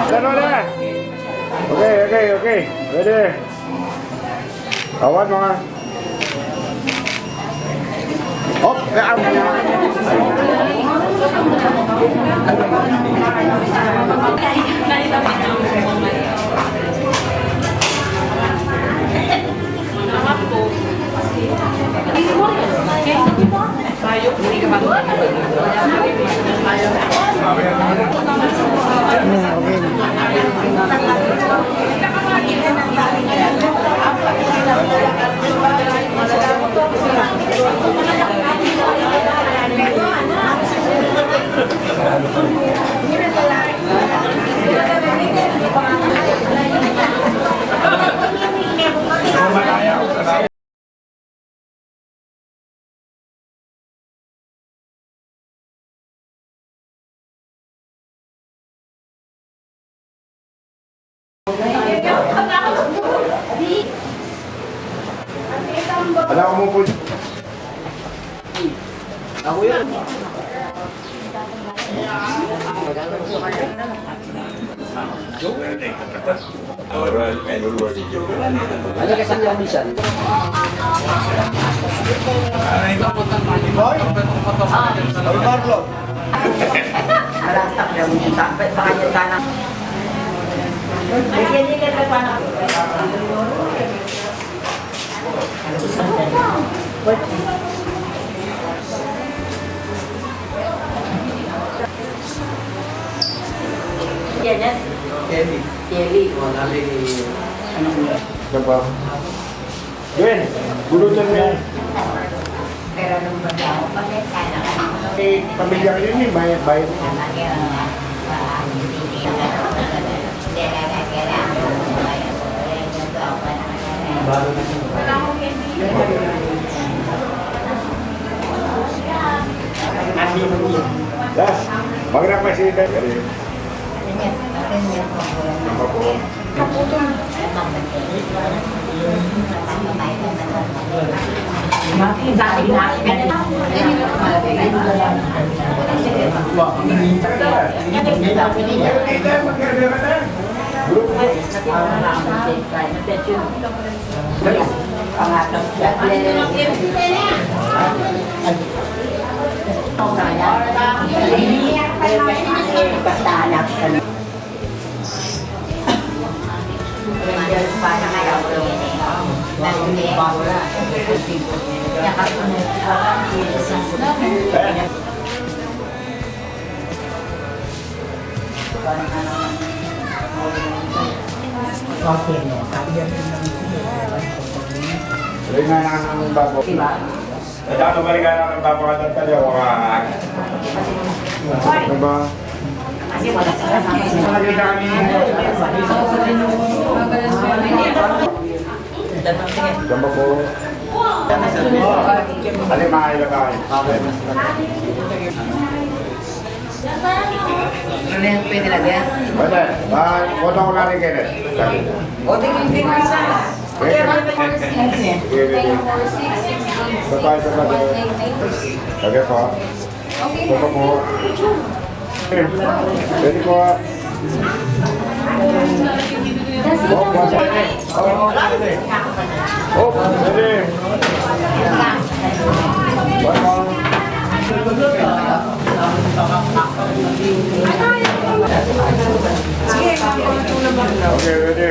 Ano na? Okay. Ready? Awan mga. Hop, Alam mo po. Ako yan. Ano kasi ang kamisan? Boy? Carlo. Alastak daw niya. Sampai baka niya tanang. Hindi ka tanang. Yan yan. Kelly. Ano ko yan? Diba? Gwen, bulutan mo yan. Pero nung pagkaw, pagkakana ka naman. Eh, pamilya ko yun eh, bayad. Yes, magandang president. Ringan ang bago. Nadalo balikan ang babakan tayo mga. Diba? Jamba po. Alin mga ilagay. Ano yung pwede lagyan? Pwede. Foto ko natin kayo. O, tingin din mo isa. Okay, Sabay. Lagay po. Foto po. Pwede po. Pwede. Bye mo. Okay, ready?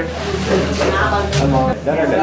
Dali.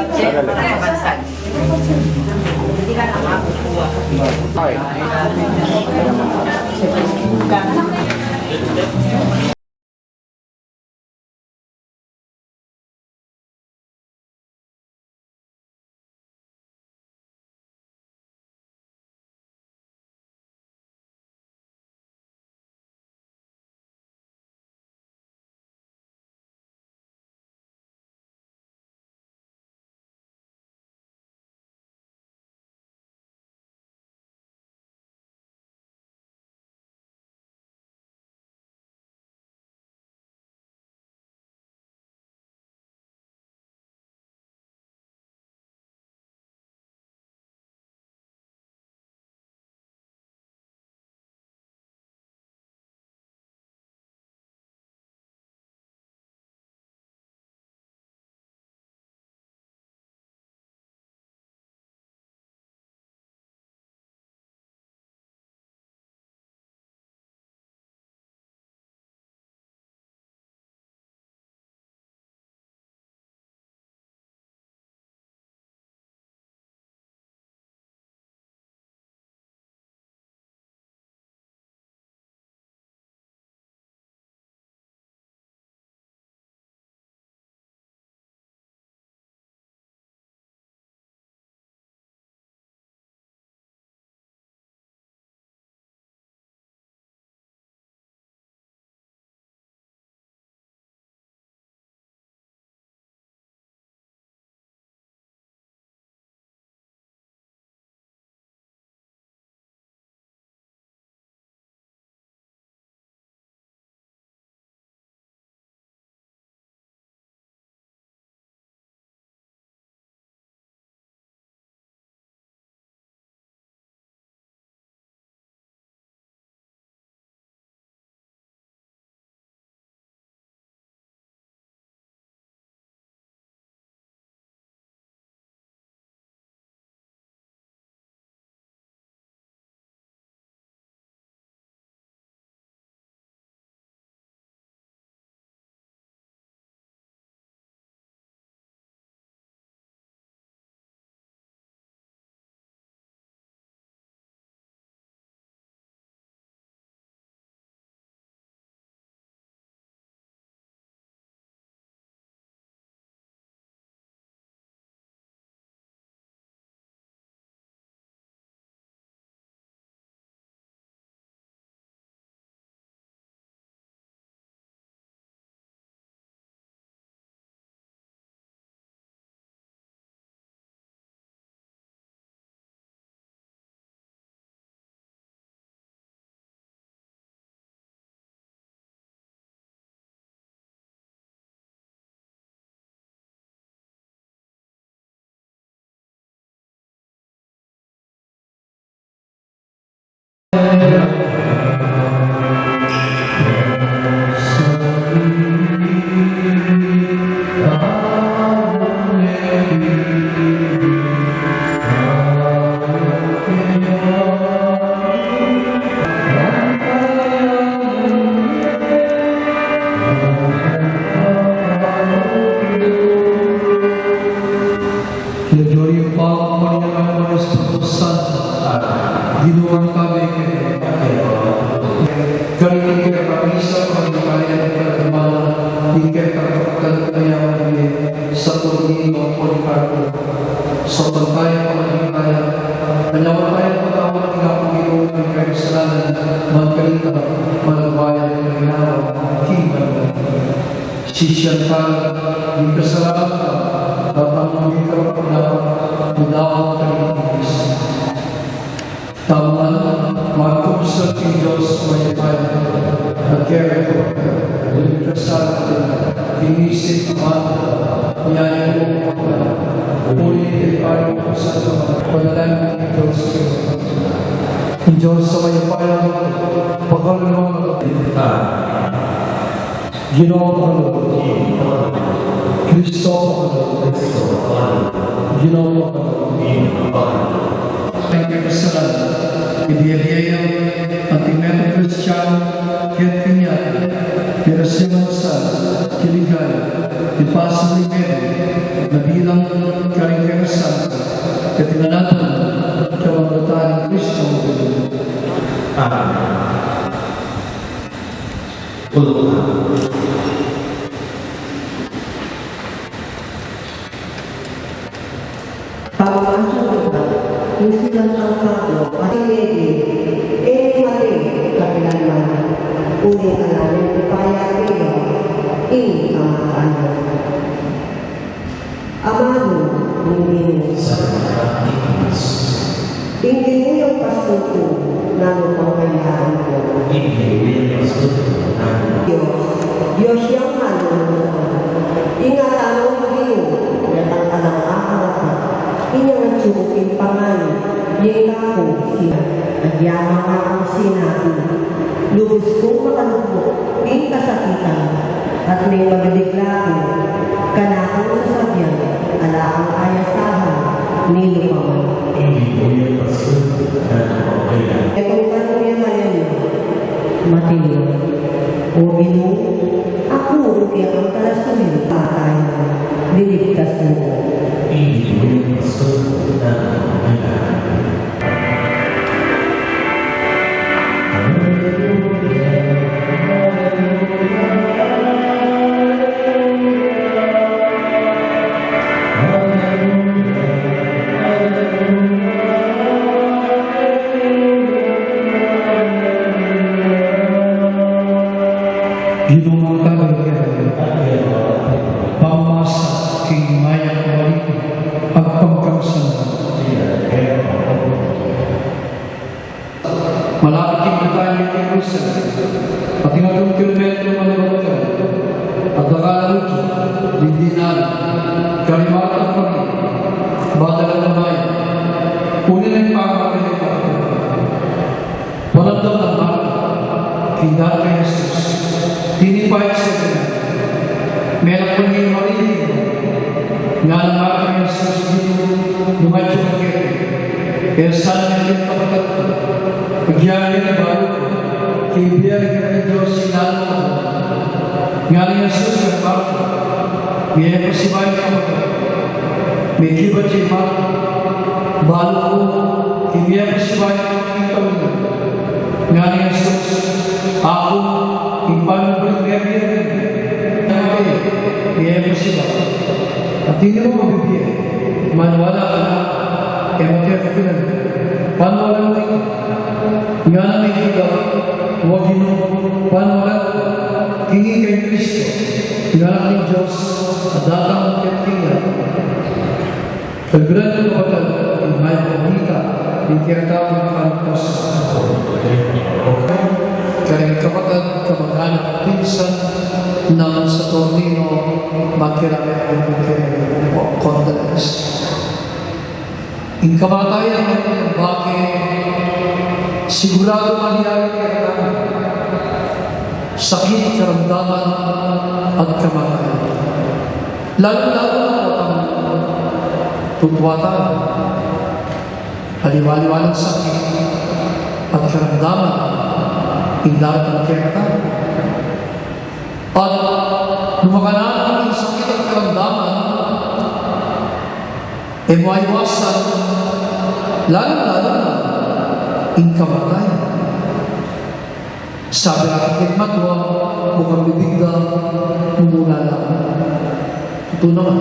Kinadyori pa ang Panginoon ng Espiritu Santo. Ginuwang kami kayo. Kami kayo kapisa pagkakayan ng kagamalan. Di kayo kakakayaman kami sa Panginoon Policarpo. Sa pagkaya pagkakaya. Kanyawakayan pagkawal ng Panginoon ng kayo kasalanan. Magkalita, malabayan ng ginawa. Kiman. Sisyantan, di kasalanan ka. At ang hindi ka dapat mudawang kalitigis. Taman, magkumusta kay Diyos may tayo. At kaya ko, ulitasal natin, tinisip naman, niyayin mo mga ulit ay parang sa panalan ng Diyos. Ang Diyos sa may tayo, pagkalunong Ginoong Kristo Ginoong ay kasalan ibiyayang antimento Kristiyan kahit kanya pirasyaman sa kiligay ipasa ni Mary na bilang karikirasan katinanatan kawagatan ni Kristo Yung silang tangkado, patingin, mati, kapilanman, uling alamin, ipaya kayo, kamakaano. Amado, hindi hindi mo yung pasuko na lupang kayaan ko. Diyos siyang halong ingatan mo yung yatang alang-alang inyong nagsukukin pangalan, yung ako siya, nagyamang akong sinabi, lubos kong makalubok, yung kasakitan, at may magdiklaro, kanakang sasabyan, ala ang ayasahan, nilupaman. Itong tanong niya mayan, matino, o binu, ako, kaya ang kalasunin, patay, liligtas mo. Ginumang kami pamasa king mayang balik pagpangkamsan malapit na tayo ni Jerusalem at inatong kilometro malibatan at nakalarot hindi na kalimatan kami badala na bayan kunin ang pangakalit ako panandang ang bata kindat kay Jesus tinipay sa kanya meron po niyo marinig nga naman kay Jesus lumadyo ng kaya kaya saan niya kapatid pagyari na bago kaibiyan ka ng Diyos sinalo nga ni Jesus ang bago may pasibay ka kapatid may kibat siya bago bago ko kaibiyan pasibay ka ikaw nga ni Jesus ako ipan mo kaibiyan kaya pasibay at hindi mo mabibigyan manwala ka na kaya magkakapilan paano wala mo ito nga na may kita huwag yun paano wala hingi kay Kristo nga na kay Diyos at datang magkakapilan pagbilan ko kapag may pagkita hindi kaya tawag ng kalapos kaya kapatid kamag-anak at pinsan na sa Tornino magkirami ang condolence. In kamatayan ng bakit sigurado mangyari kaya sakit, karamdaman, at kamatayan. Lalo-lalo na ang tutwatan, aliwaliwalang sakit at karamdaman, indarat ang kaya at lumaganaan ang sakit at karamdaman, e maiwasan, lalo-lalo na ang kamatayan. Sabi ang aking matwa, mukhang bibigda, mumuna lang. Ito naman,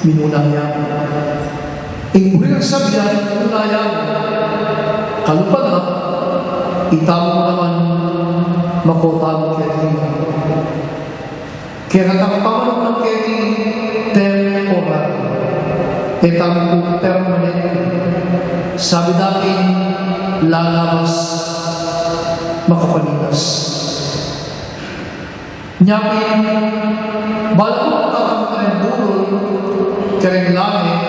minuna niya. Inguri ang sabihan, minuna niya. Kalupa na, itamo mo naman, makotamo kaya kaya natapamanok ng kaya tempo ba? Itamo ko permanent. Sabi natin, lalabas, makapanilas. Nyapin, bago ang kanyang burol, kanyang langit,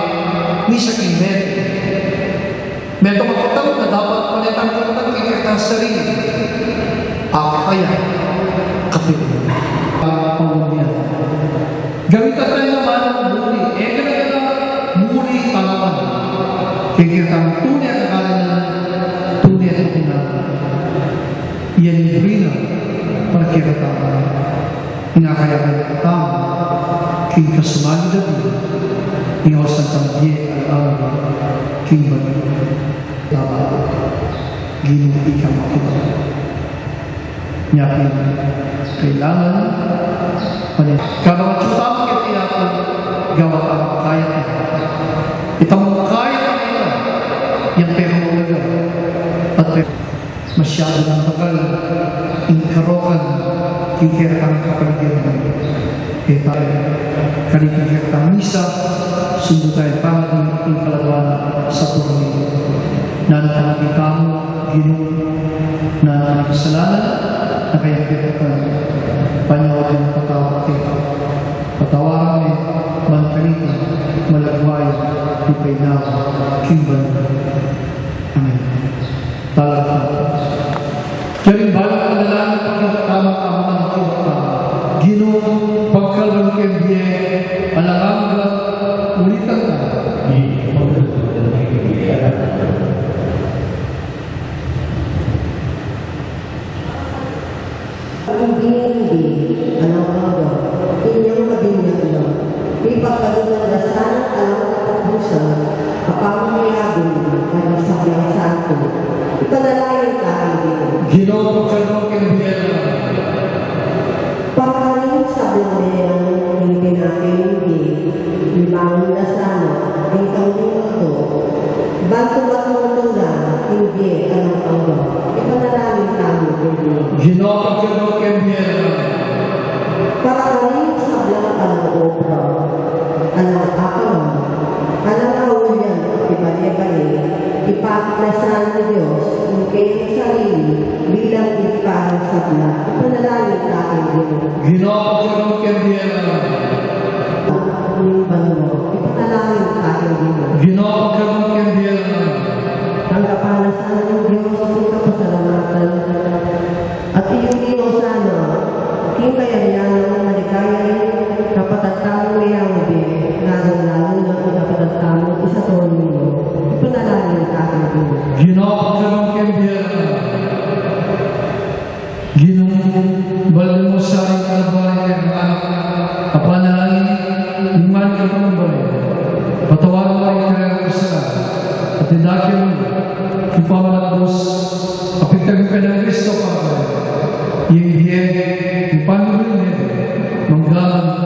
misa kimet. May tumakotang na dapat palitang kitang kikita sarili. Kaya, kapilin. Pangumbiyan. Gamitan tayo naman ang muli. Kaya muli pangaman. Kikitang tunay ang kakalan, tunay at pinaka. Iyan yung brina, para kikitama. Inakayakan ang tama, king kasumali dati, ingawasan tambiye ang king bagi. Tama, ginuti ka makita. Nyapin, kailangan, kalau utama kita yakin, gawa ang kaya ka. Itang kaya ka nila, yung pehulaga, at masyado ng tagal, ingkarokan, kikirang kapaligiran. Kaya tayo, kalikikirang misa, sundo tayo pangin, ingkalawan sa turmi. Nanatalabi kamo, ginong, na kasalanan, na kaya kikirang panyawan ng patawag kayo. Patawaran may mankalita, malagway, lupay na, kimban. Amen. Talaga. Jadi balik ke dalam pertama-tama kita ginung pagkalang kembie alangga ulitan di ang binili anak-anak inyong mabinyago ipagkalunan na sana alam kapusan kapamilyago ng sabiang santo ipanalayan ka ginoo pagkalang kembie pagkaling sa blanero ni pinakindi limang na sana ang taong ito bantu-bantu na hindi anak-anak ipanalayan ka ginoo pagkalang kembie pagkaling sa blanero anak-anak anak-anak ibalik-balik ipagplasan ng Diyos kung kayo sarili bilang iparang sabla. Ipanalangin sa akin Diyos. Ginoo pagkalang kembie ipanalangin sa akin Diyos. ginoo pagkalang kembie ang kapalasan ng Diyos ang kapasalamatan at iyong Diyos sana yung kayayanan ng maligaya kapatatang may ang lalo-lalo na kung kapatatang isa tuwan mo. Ipanalangin sa akin Diyos. ginoo pagkalang kembie ginoo balik mo sa aking kalabari ng anak kapanalangin iman ka pa ng balik patawagan mo ang kanyang kasalanan at tindakin mo ipamalagos kapitagin ka ng Kristo para yung diyan yung panuloy nito manggalan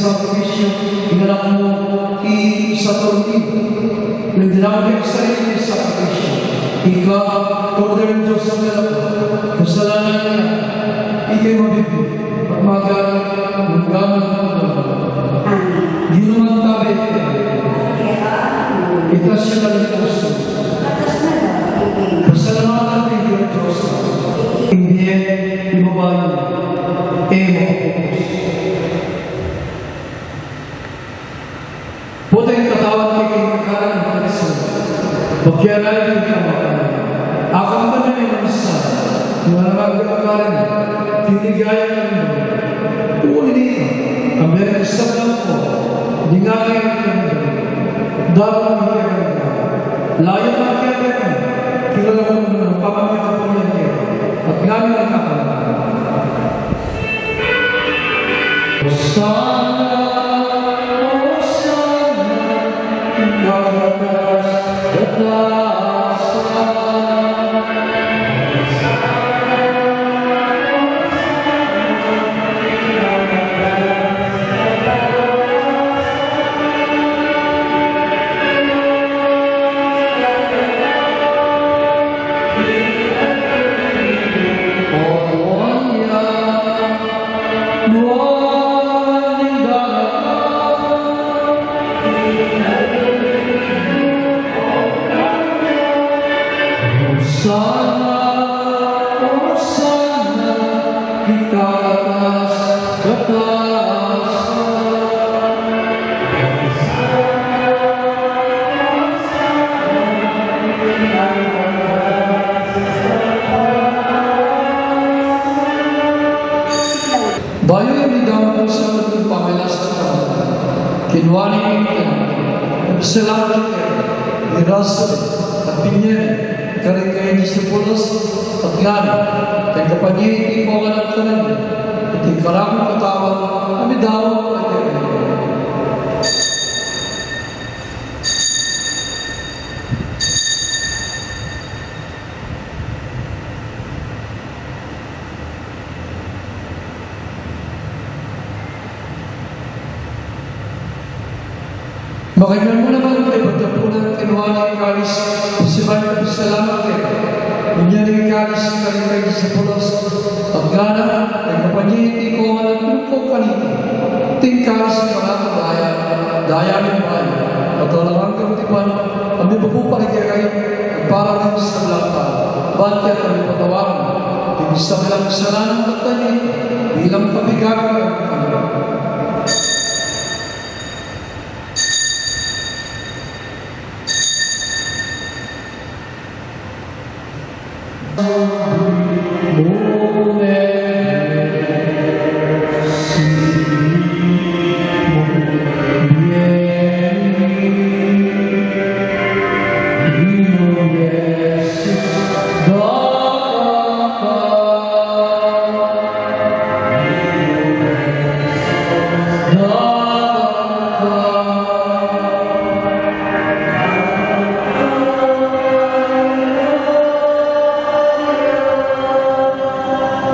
sakripisyo, inalak mo sa tuloy. Nang dinawag yung sarili sa sakripisyo, ikaw, order ng Diyos ang nalak mo, kasalanan niya, ikay mabibig, at magalang mo di naman tabi, itas siya na ng puso. Pasalamatan ng Diyos, hindi ibabayo, Puta yung katawan kay kinakaran ng Kristo. Pagkiaray yung kamakaran. Ako ba na yung isa? Yung nagkakaran, tinigaya ng mundo. Tuloy dito. Ang meron isang lang po. Di nga kayo ng mundo. Dapat ang hiyagay ka. Layo na ang hiyagay ka. Kilala mo ng pamamita po niya niya. At namin ang kakaran. Bayo yung idang sa mga pamilas na kawan. Kinuwani ko ito. Salamat kayo. Irasal at pinyan. Karin kayo ni Stipulos at gana. Kaya kapag hindi ko ang anak ka rin. At yung karamang katawan, kami daw ang kayo. Makailan mo naman ay pagkapunan kinuha ng kalis usiman ng salamat kayo. Kunya ng kalis kayo sa pulos at gana ay kapanyiti ko ang nagtungkong kanito. Ting kalis ng mga daya ng bahay at walang kamtipan kami mapupaligay kayo at para rin sa lata. Bakit kami patawaran? Ibig sa bilang kasalanan at tani bilang pabigagan ng kami.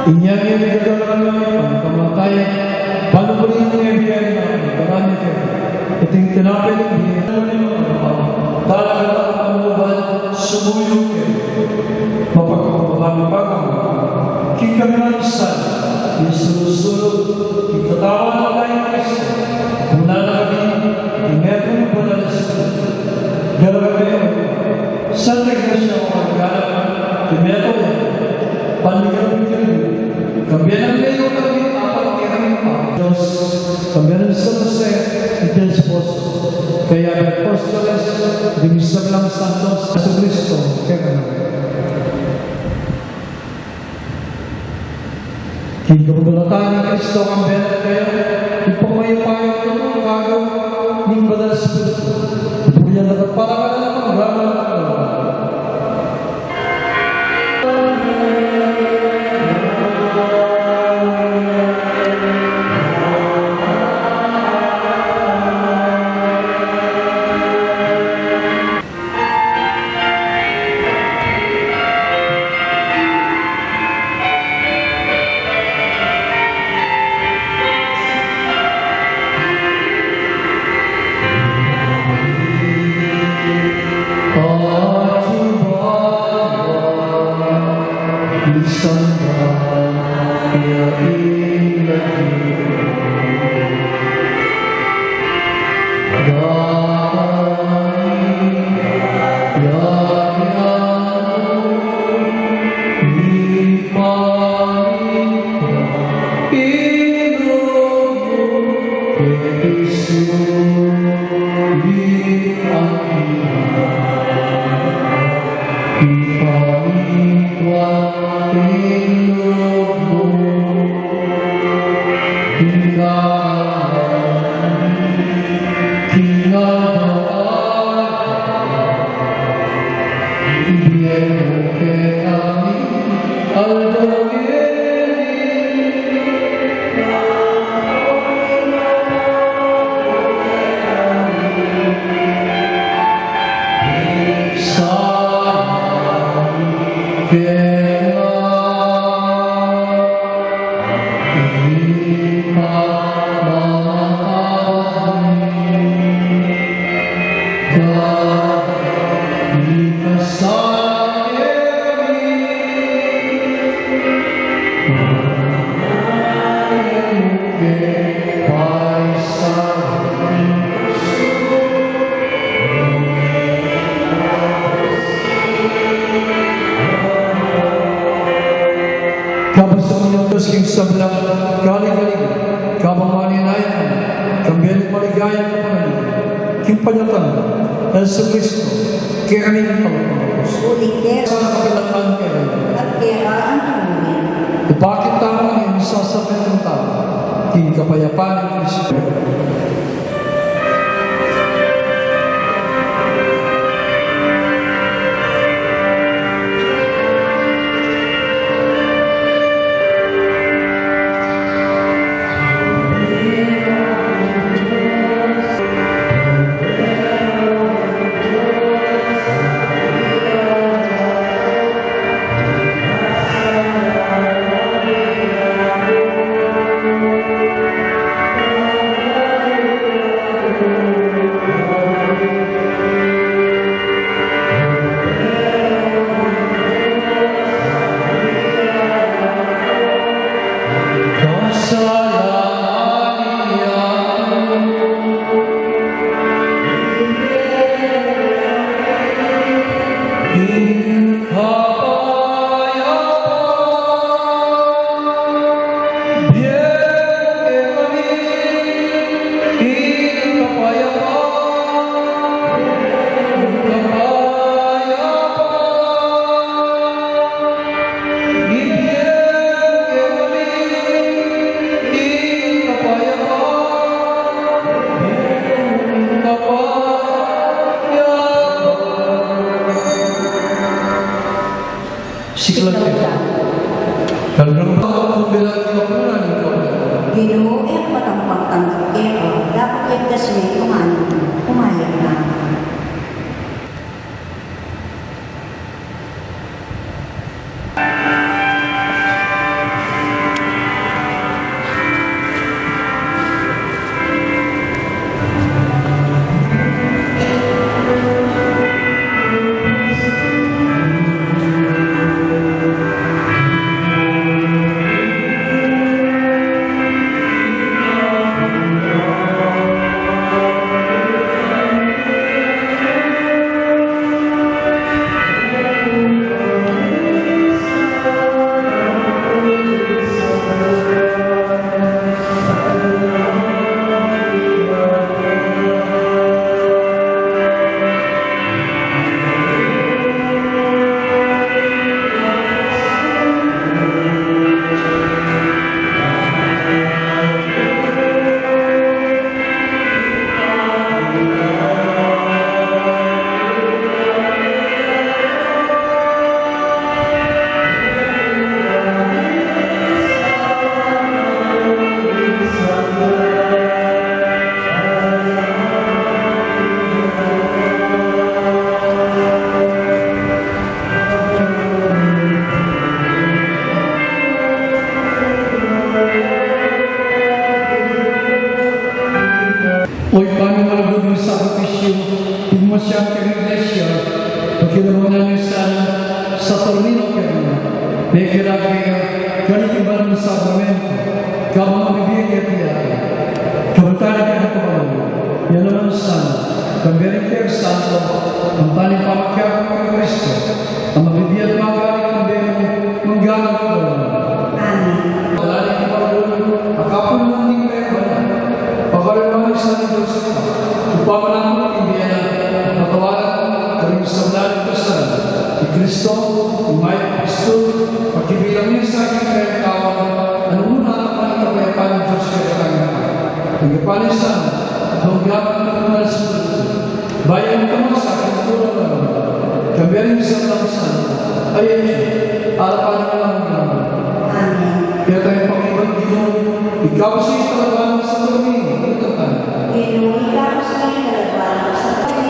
Inya yang berjalan dengan pemantaian, baru berinya biar berani ke. Keting kenapa ini? Dalam pembuat semuanya ke, mapagpapagpapag. Kita mengisah, disuruh-suruh, kita tahu apa yang kita. Bukan lagi, ingatkan pada disuruh. Dalam santai kerja orang dalam, ingatkan. Pandikan cambiaron de ellos también apa que eran Dios cambiaron selesai del esposo que hay apóstoles de mis hermanos santos Jesucristo que ganó que kebenaran ni Kristo cambiaron kayo ipamayapayo ko ng bago ng badal Espiritu punya dapat para ng programa King sablang galing-galing, kamamalinayang, kambiyaning maligayang kapanalig, King Panyatan, Yesu Kristo, kaya aming Panginoon. Sa nakapilakan kayo, at kayaan kami. bakit tama ang isasapit ng tao, King Kapayapaan ng Kristo. Ginoo, ang pagtanggap kayo, dapat yung kasi kumayag na. Hoy, paano malagod ng sakripisyo, pagmasyang kang iglesia, pagkinawa namin sa tornino kayo, may kiragaya, ganit iba ng sakramento, kamang mabibigyan kaya, kamatali ka na pamalo, yan naman sana, kambiyaring kayo santo, ang taling pamakyakang ng Kristo, ang mabibigyan magaling kambiyaring manggalang ko. Amen. Dalaling ang pagulong, akapon ng hindi kayo ba? Pagulong palisan ng Diyos ito. Upama namin hindi na patawaran kami sa mulaling kasal. Si Kristo, si Mike Kristo, pagkibilang niya sa aking kayatawan, ano muna ang kapayapaan ng Diyos kaya kami naman. Pagkapalisan, hanggang na sa bayan ka sa aking tulong naman. Kami rin sa langsan, ay alapan na lang naman. Kaya tayo pag-ibang Ginoo, ikaw siya talagang sa kami. Ginoo, ikaw siya talagang sa kami.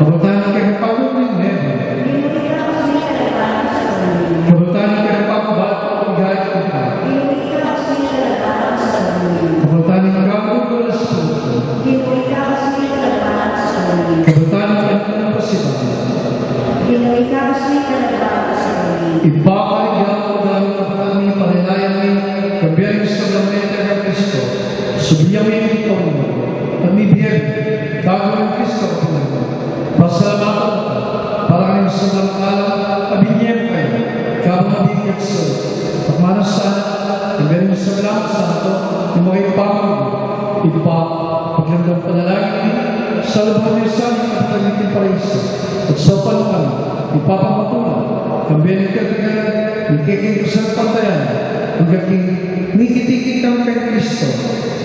Kabutan kayo pag-ibig niya. Ginoo, ikaw siya talagang sa kami. Kabutan kayo pag-ibig pag-gaya ko ka. Ginoo, ikaw siya talagang sa kami. Kabutan kayo pag-ibig sa puso. Ginoo, ikaw siya talagang sa kami. Kabutan kayo pag-ibig. Ginoo, ikaw siya talagang sa kami. Ipapaligaw ko dahil na kami panilayan ni kabiyahin sa lamenta ng Kristo. Subiyamin ito mo. Kami biyan, bago ng Kristo ko pinag. Pasalamatan ka, para kayong sa malang abinyan kayo, kabang abinyan sa pagmanasan, kabiyahin sa malang santo, yung mga ipamang ipa, paglandang panalangin, sa labang niya sa aking kapitalitin para isa, at sa panukan, ipapamatunan, kabiyahin ka ikikin ko sa pantayan, hanggang nikitikik kang kay Kristo,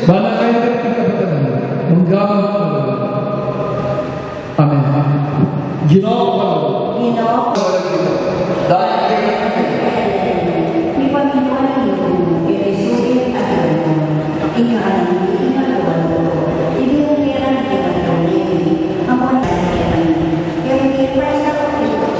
bala kayo ng kapitalitin, manggamang ko. Amen. Ginoo ko. Ginoo. Dahil kayo Di pamilya ito, iresulit at ikaw inagawan ko. Hindi mo meron kinagawin. Ang mga nangyayari. Kaya hindi presa ko ito.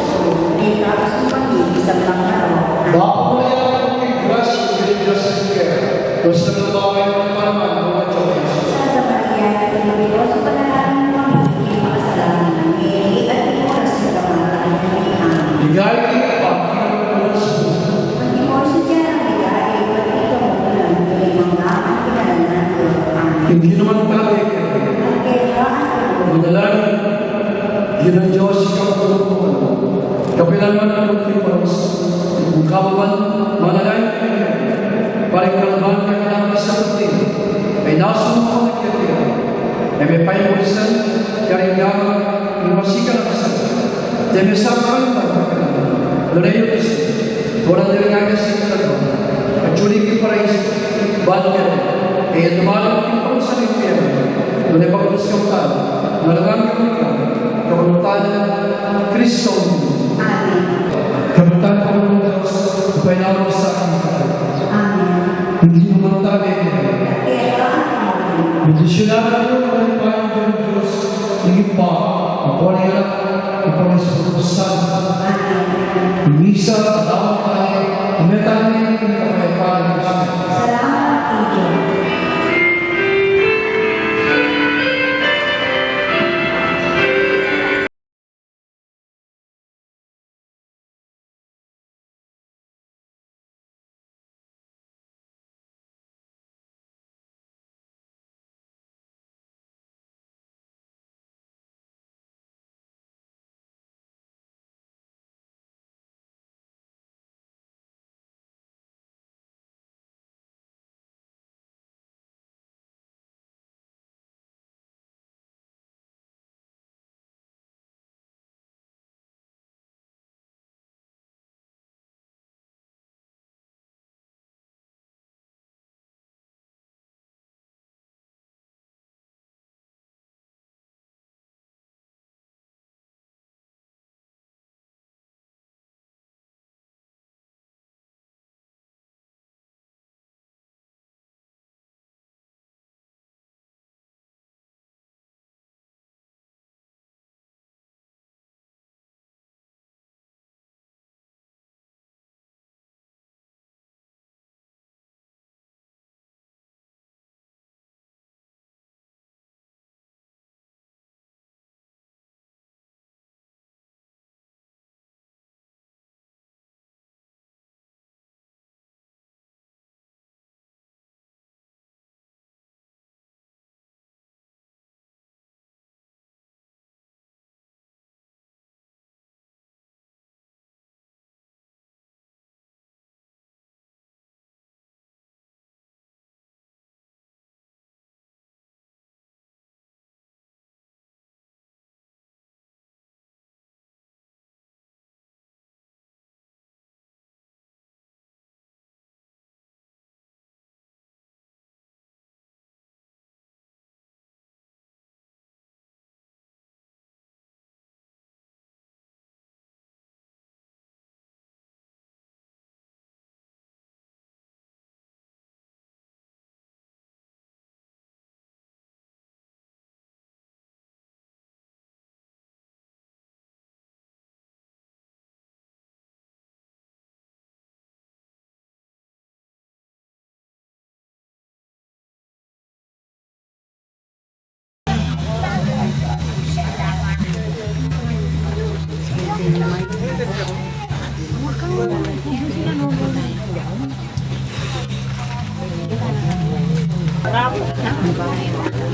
Hindi ka kasi pag-ibig sa mga araw. Bago mo yan ako kay Grasyo, Diyos sa Kaya. Gusto na ba kayo ng malaman mga choice? Sa Maria, Diyos, panalangin mo ang hindi makasalanan ng Mary at iwas sa kamantaan ng Amen. Bigay kayo pag-ibig ng Diyos. Pag-iwas niya ang bigay, pag-ito mo na ng mga ang pinalanan ko. Amen. Hindi naman tayo. Ang kaya ang Manalangin, ginang Diyos, ikaw tulungan. Kapilan man ang Pilipinas, kung kapaman, manalangin kayo. Parang kalaban kayo namin sa atin, ay nasa mga nagkatira. Ay may payamulisan, kaya gamang imasika na kasal. Dahil may sakaran magpapakalan. Loreyo kasi, orang dari nga kasi talaga. At yun para is, bago yan. Kaya tumalang yung sa limpiyan. Doon ay pagkakas kang talo. Malagang yung mga kapuntan ng Kristo. Kapuntan pa ng Diyos, upay naman sa akin. Hindi naman tayo. Bendisyonan na yung mga bayan ng Diyos. Higit pa, ako na yan, ipawis sa kutusan. Inisa, tawag tayo, umitan niya yung kapayapaan ng Diyos. Salamat, King.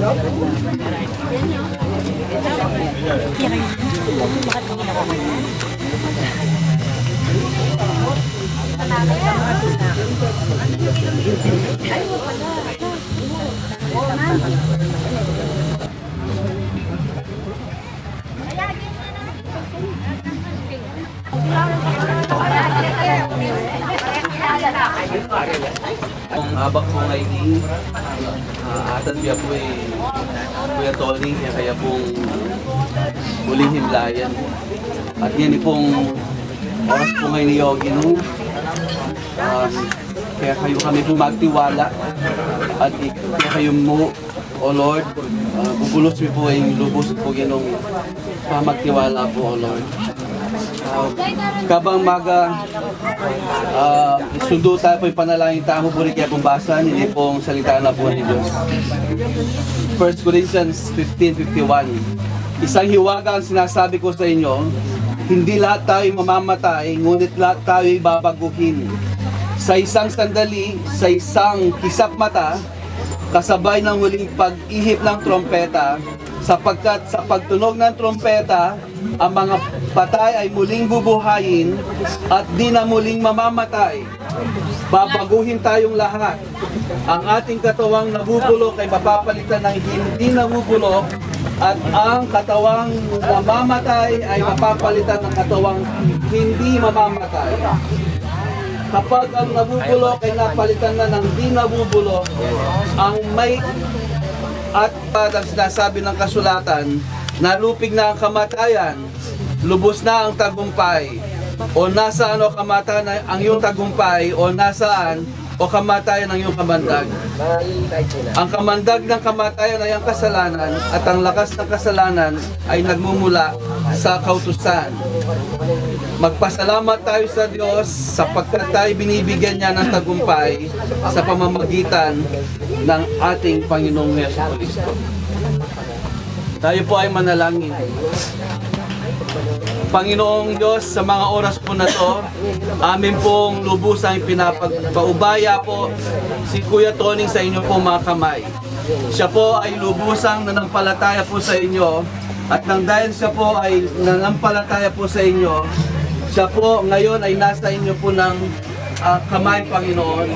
Ang habak po ngayon ni atan biya po Kuya Tony, kaya pong muling himlayan. At yan pong oras po ngayon ni Yogi, no? Kaya kayo kami po magtiwala at kaya kayo mo, O Lord, bubulos mo po yung lubos po ginong magtiwala po, O Lord. Kabang maga, sundo tayo po yung panalangin tayo po rin kaya pumbasa, hindi pong salita na po ni Diyos. 1 Corinthians 15:51. Isang hiwaga ang sinasabi ko sa inyo, hindi lahat tayo mamamatay, ngunit lahat tayo babaguhin. Sa isang sandali, sa isang kisap mata, kasabay ng huling pag-ihip ng trompeta, sapagkat sa pagtunog ng trompeta, ang mga patay ay muling bubuhayin at di na muling mamamatay. Babaguhin tayong lahat. Ang ating katawang nabubulok ay mapapalitan ng hindi nabubulok at ang katawang namamatay ay mapapalitan ng katawang hindi mamamatay. Kapag ang nabubulok ay napalitan na ng di nabubulok, ang may at ang sinasabi ng kasulatan, nalupig na ang kamatayan, lubos na ang tagumpay. O nasaan o kamatayan ang iyong tagumpay, o nasaan o kamatayan ang iyong kamandag. Ang kamandag ng kamatayan ay ang kasalanan, at ang lakas ng kasalanan ay nagmumula sa kautusan. Magpasalamat tayo sa Diyos sapagkat tayo binibigyan niya ng tagumpay sa pamamagitan ng ating Panginoong Jesucristo. Tayo po ay manalangin. Panginoong Diyos, sa mga oras po na to, amin pong lubusang pinapagpaubaya po si Kuya Tony sa inyo po mga kamay. Siya po ay lubusang nanampalataya po sa inyo, at nang dahil siya po ay nanampalataya po sa inyo, siya po ngayon ay nasa inyo po ng kamay, Panginoon.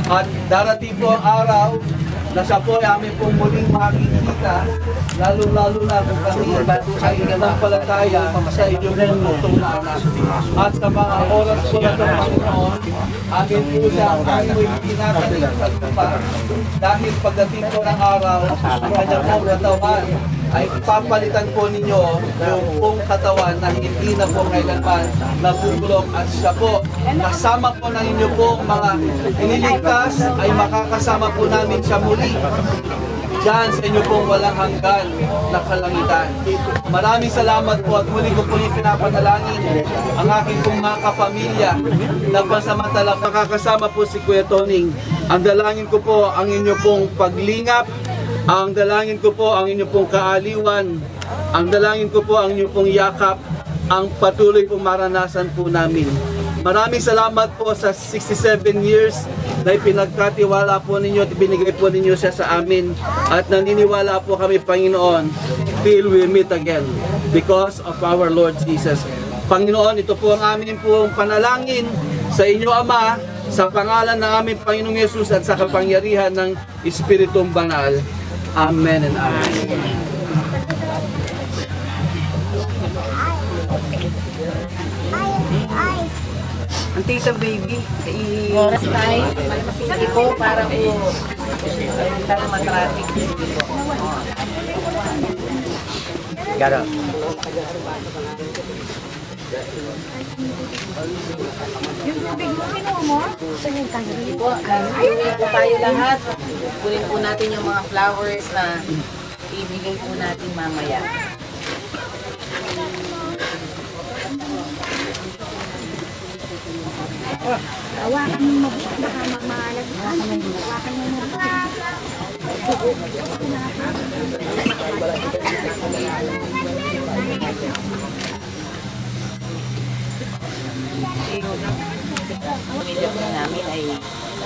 At darating po ang araw na siya po ay amin pong muling makikita, lalo-lalo na kung kami ay nanampalataya sa inyong lutong na anak. At sa mga oras po na ito, Panginoon, amin po siya ang aming pinataling sa lupa. Dahil pagdating po ng araw, ang kanyang pong katawan ay papalitan po ninyo yung pong katawan na hindi na po kailanman nabubulok, at siya po kasama po ng inyo po mga iniligtas ay makakasama po namin siya muli diyan sa inyo pong walang hanggan na kalangitan. Maraming salamat po, at muli ko po yung pinapanalangin ang aking pong mga kapamilya na pansamantala makakasama po si Kuya Toning. Ang dalangin ko po ang inyo pong paglingap, ang dalangin ko po ang inyo pong kaaliwan, ang dalangin ko po ang inyo pong yakap, ang patuloy pong maranasan po namin. Maraming salamat po sa 67 years na pinagkatiwala po ninyo at binigay po ninyo siya sa amin, at naniniwala po kami, Panginoon, till we meet again because of our Lord Jesus. Panginoon, ito po ang amin po panalangin sa inyo, Ama, sa pangalan ng aming Panginoong Yesus at sa kapangyarihan ng Espiritong Banal. Amen and amen. Ang tita baby, oras tayo. Sige po, para po kita na matraffic. Garo. Yung tubig mo, kinuha mo? Saan yung tanggari? Po, ayun po tayo lahat. Kunin po natin yung mga flowers na ibigay po natin mamaya. Hawakan mo mabuti, baka mamalagyan. Hawakan mo Pamilya po namin ay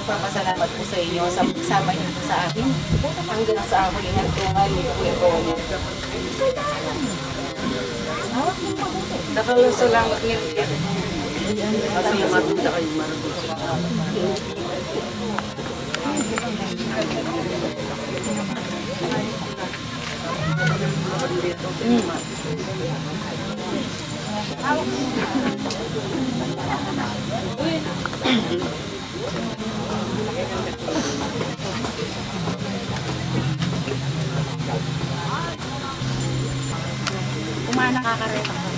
nagpapasalamat po sa inyo sa pagsama niyo po sa akin hanggang sa ako yung nagtungal ni Kuya Tony. Salamat niyo. Salamat na kayo, marunong. Kumana nakakareta ka.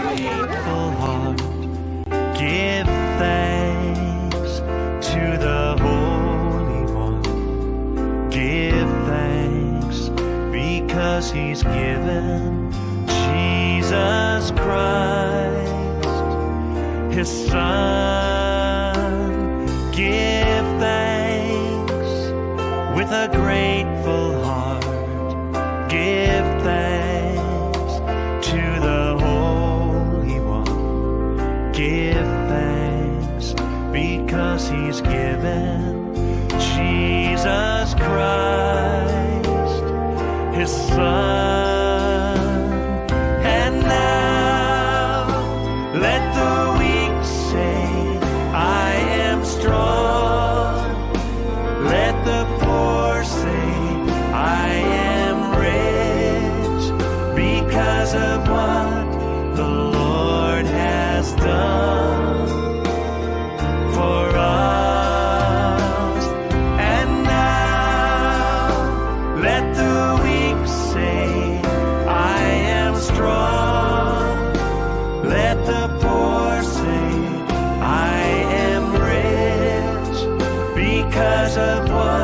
Grateful heart, give thanks to the Holy One. Give thanks because He's given Jesus Christ, His Son. Give thanks with a grateful heart. Give thanks to the Holy One. Give thanks because He's given Jesus Christ, His Son. And now let the weak say, I am strong. Let the poor say, I am rich because of what the Lord has done for us. And now let the weak say, because of what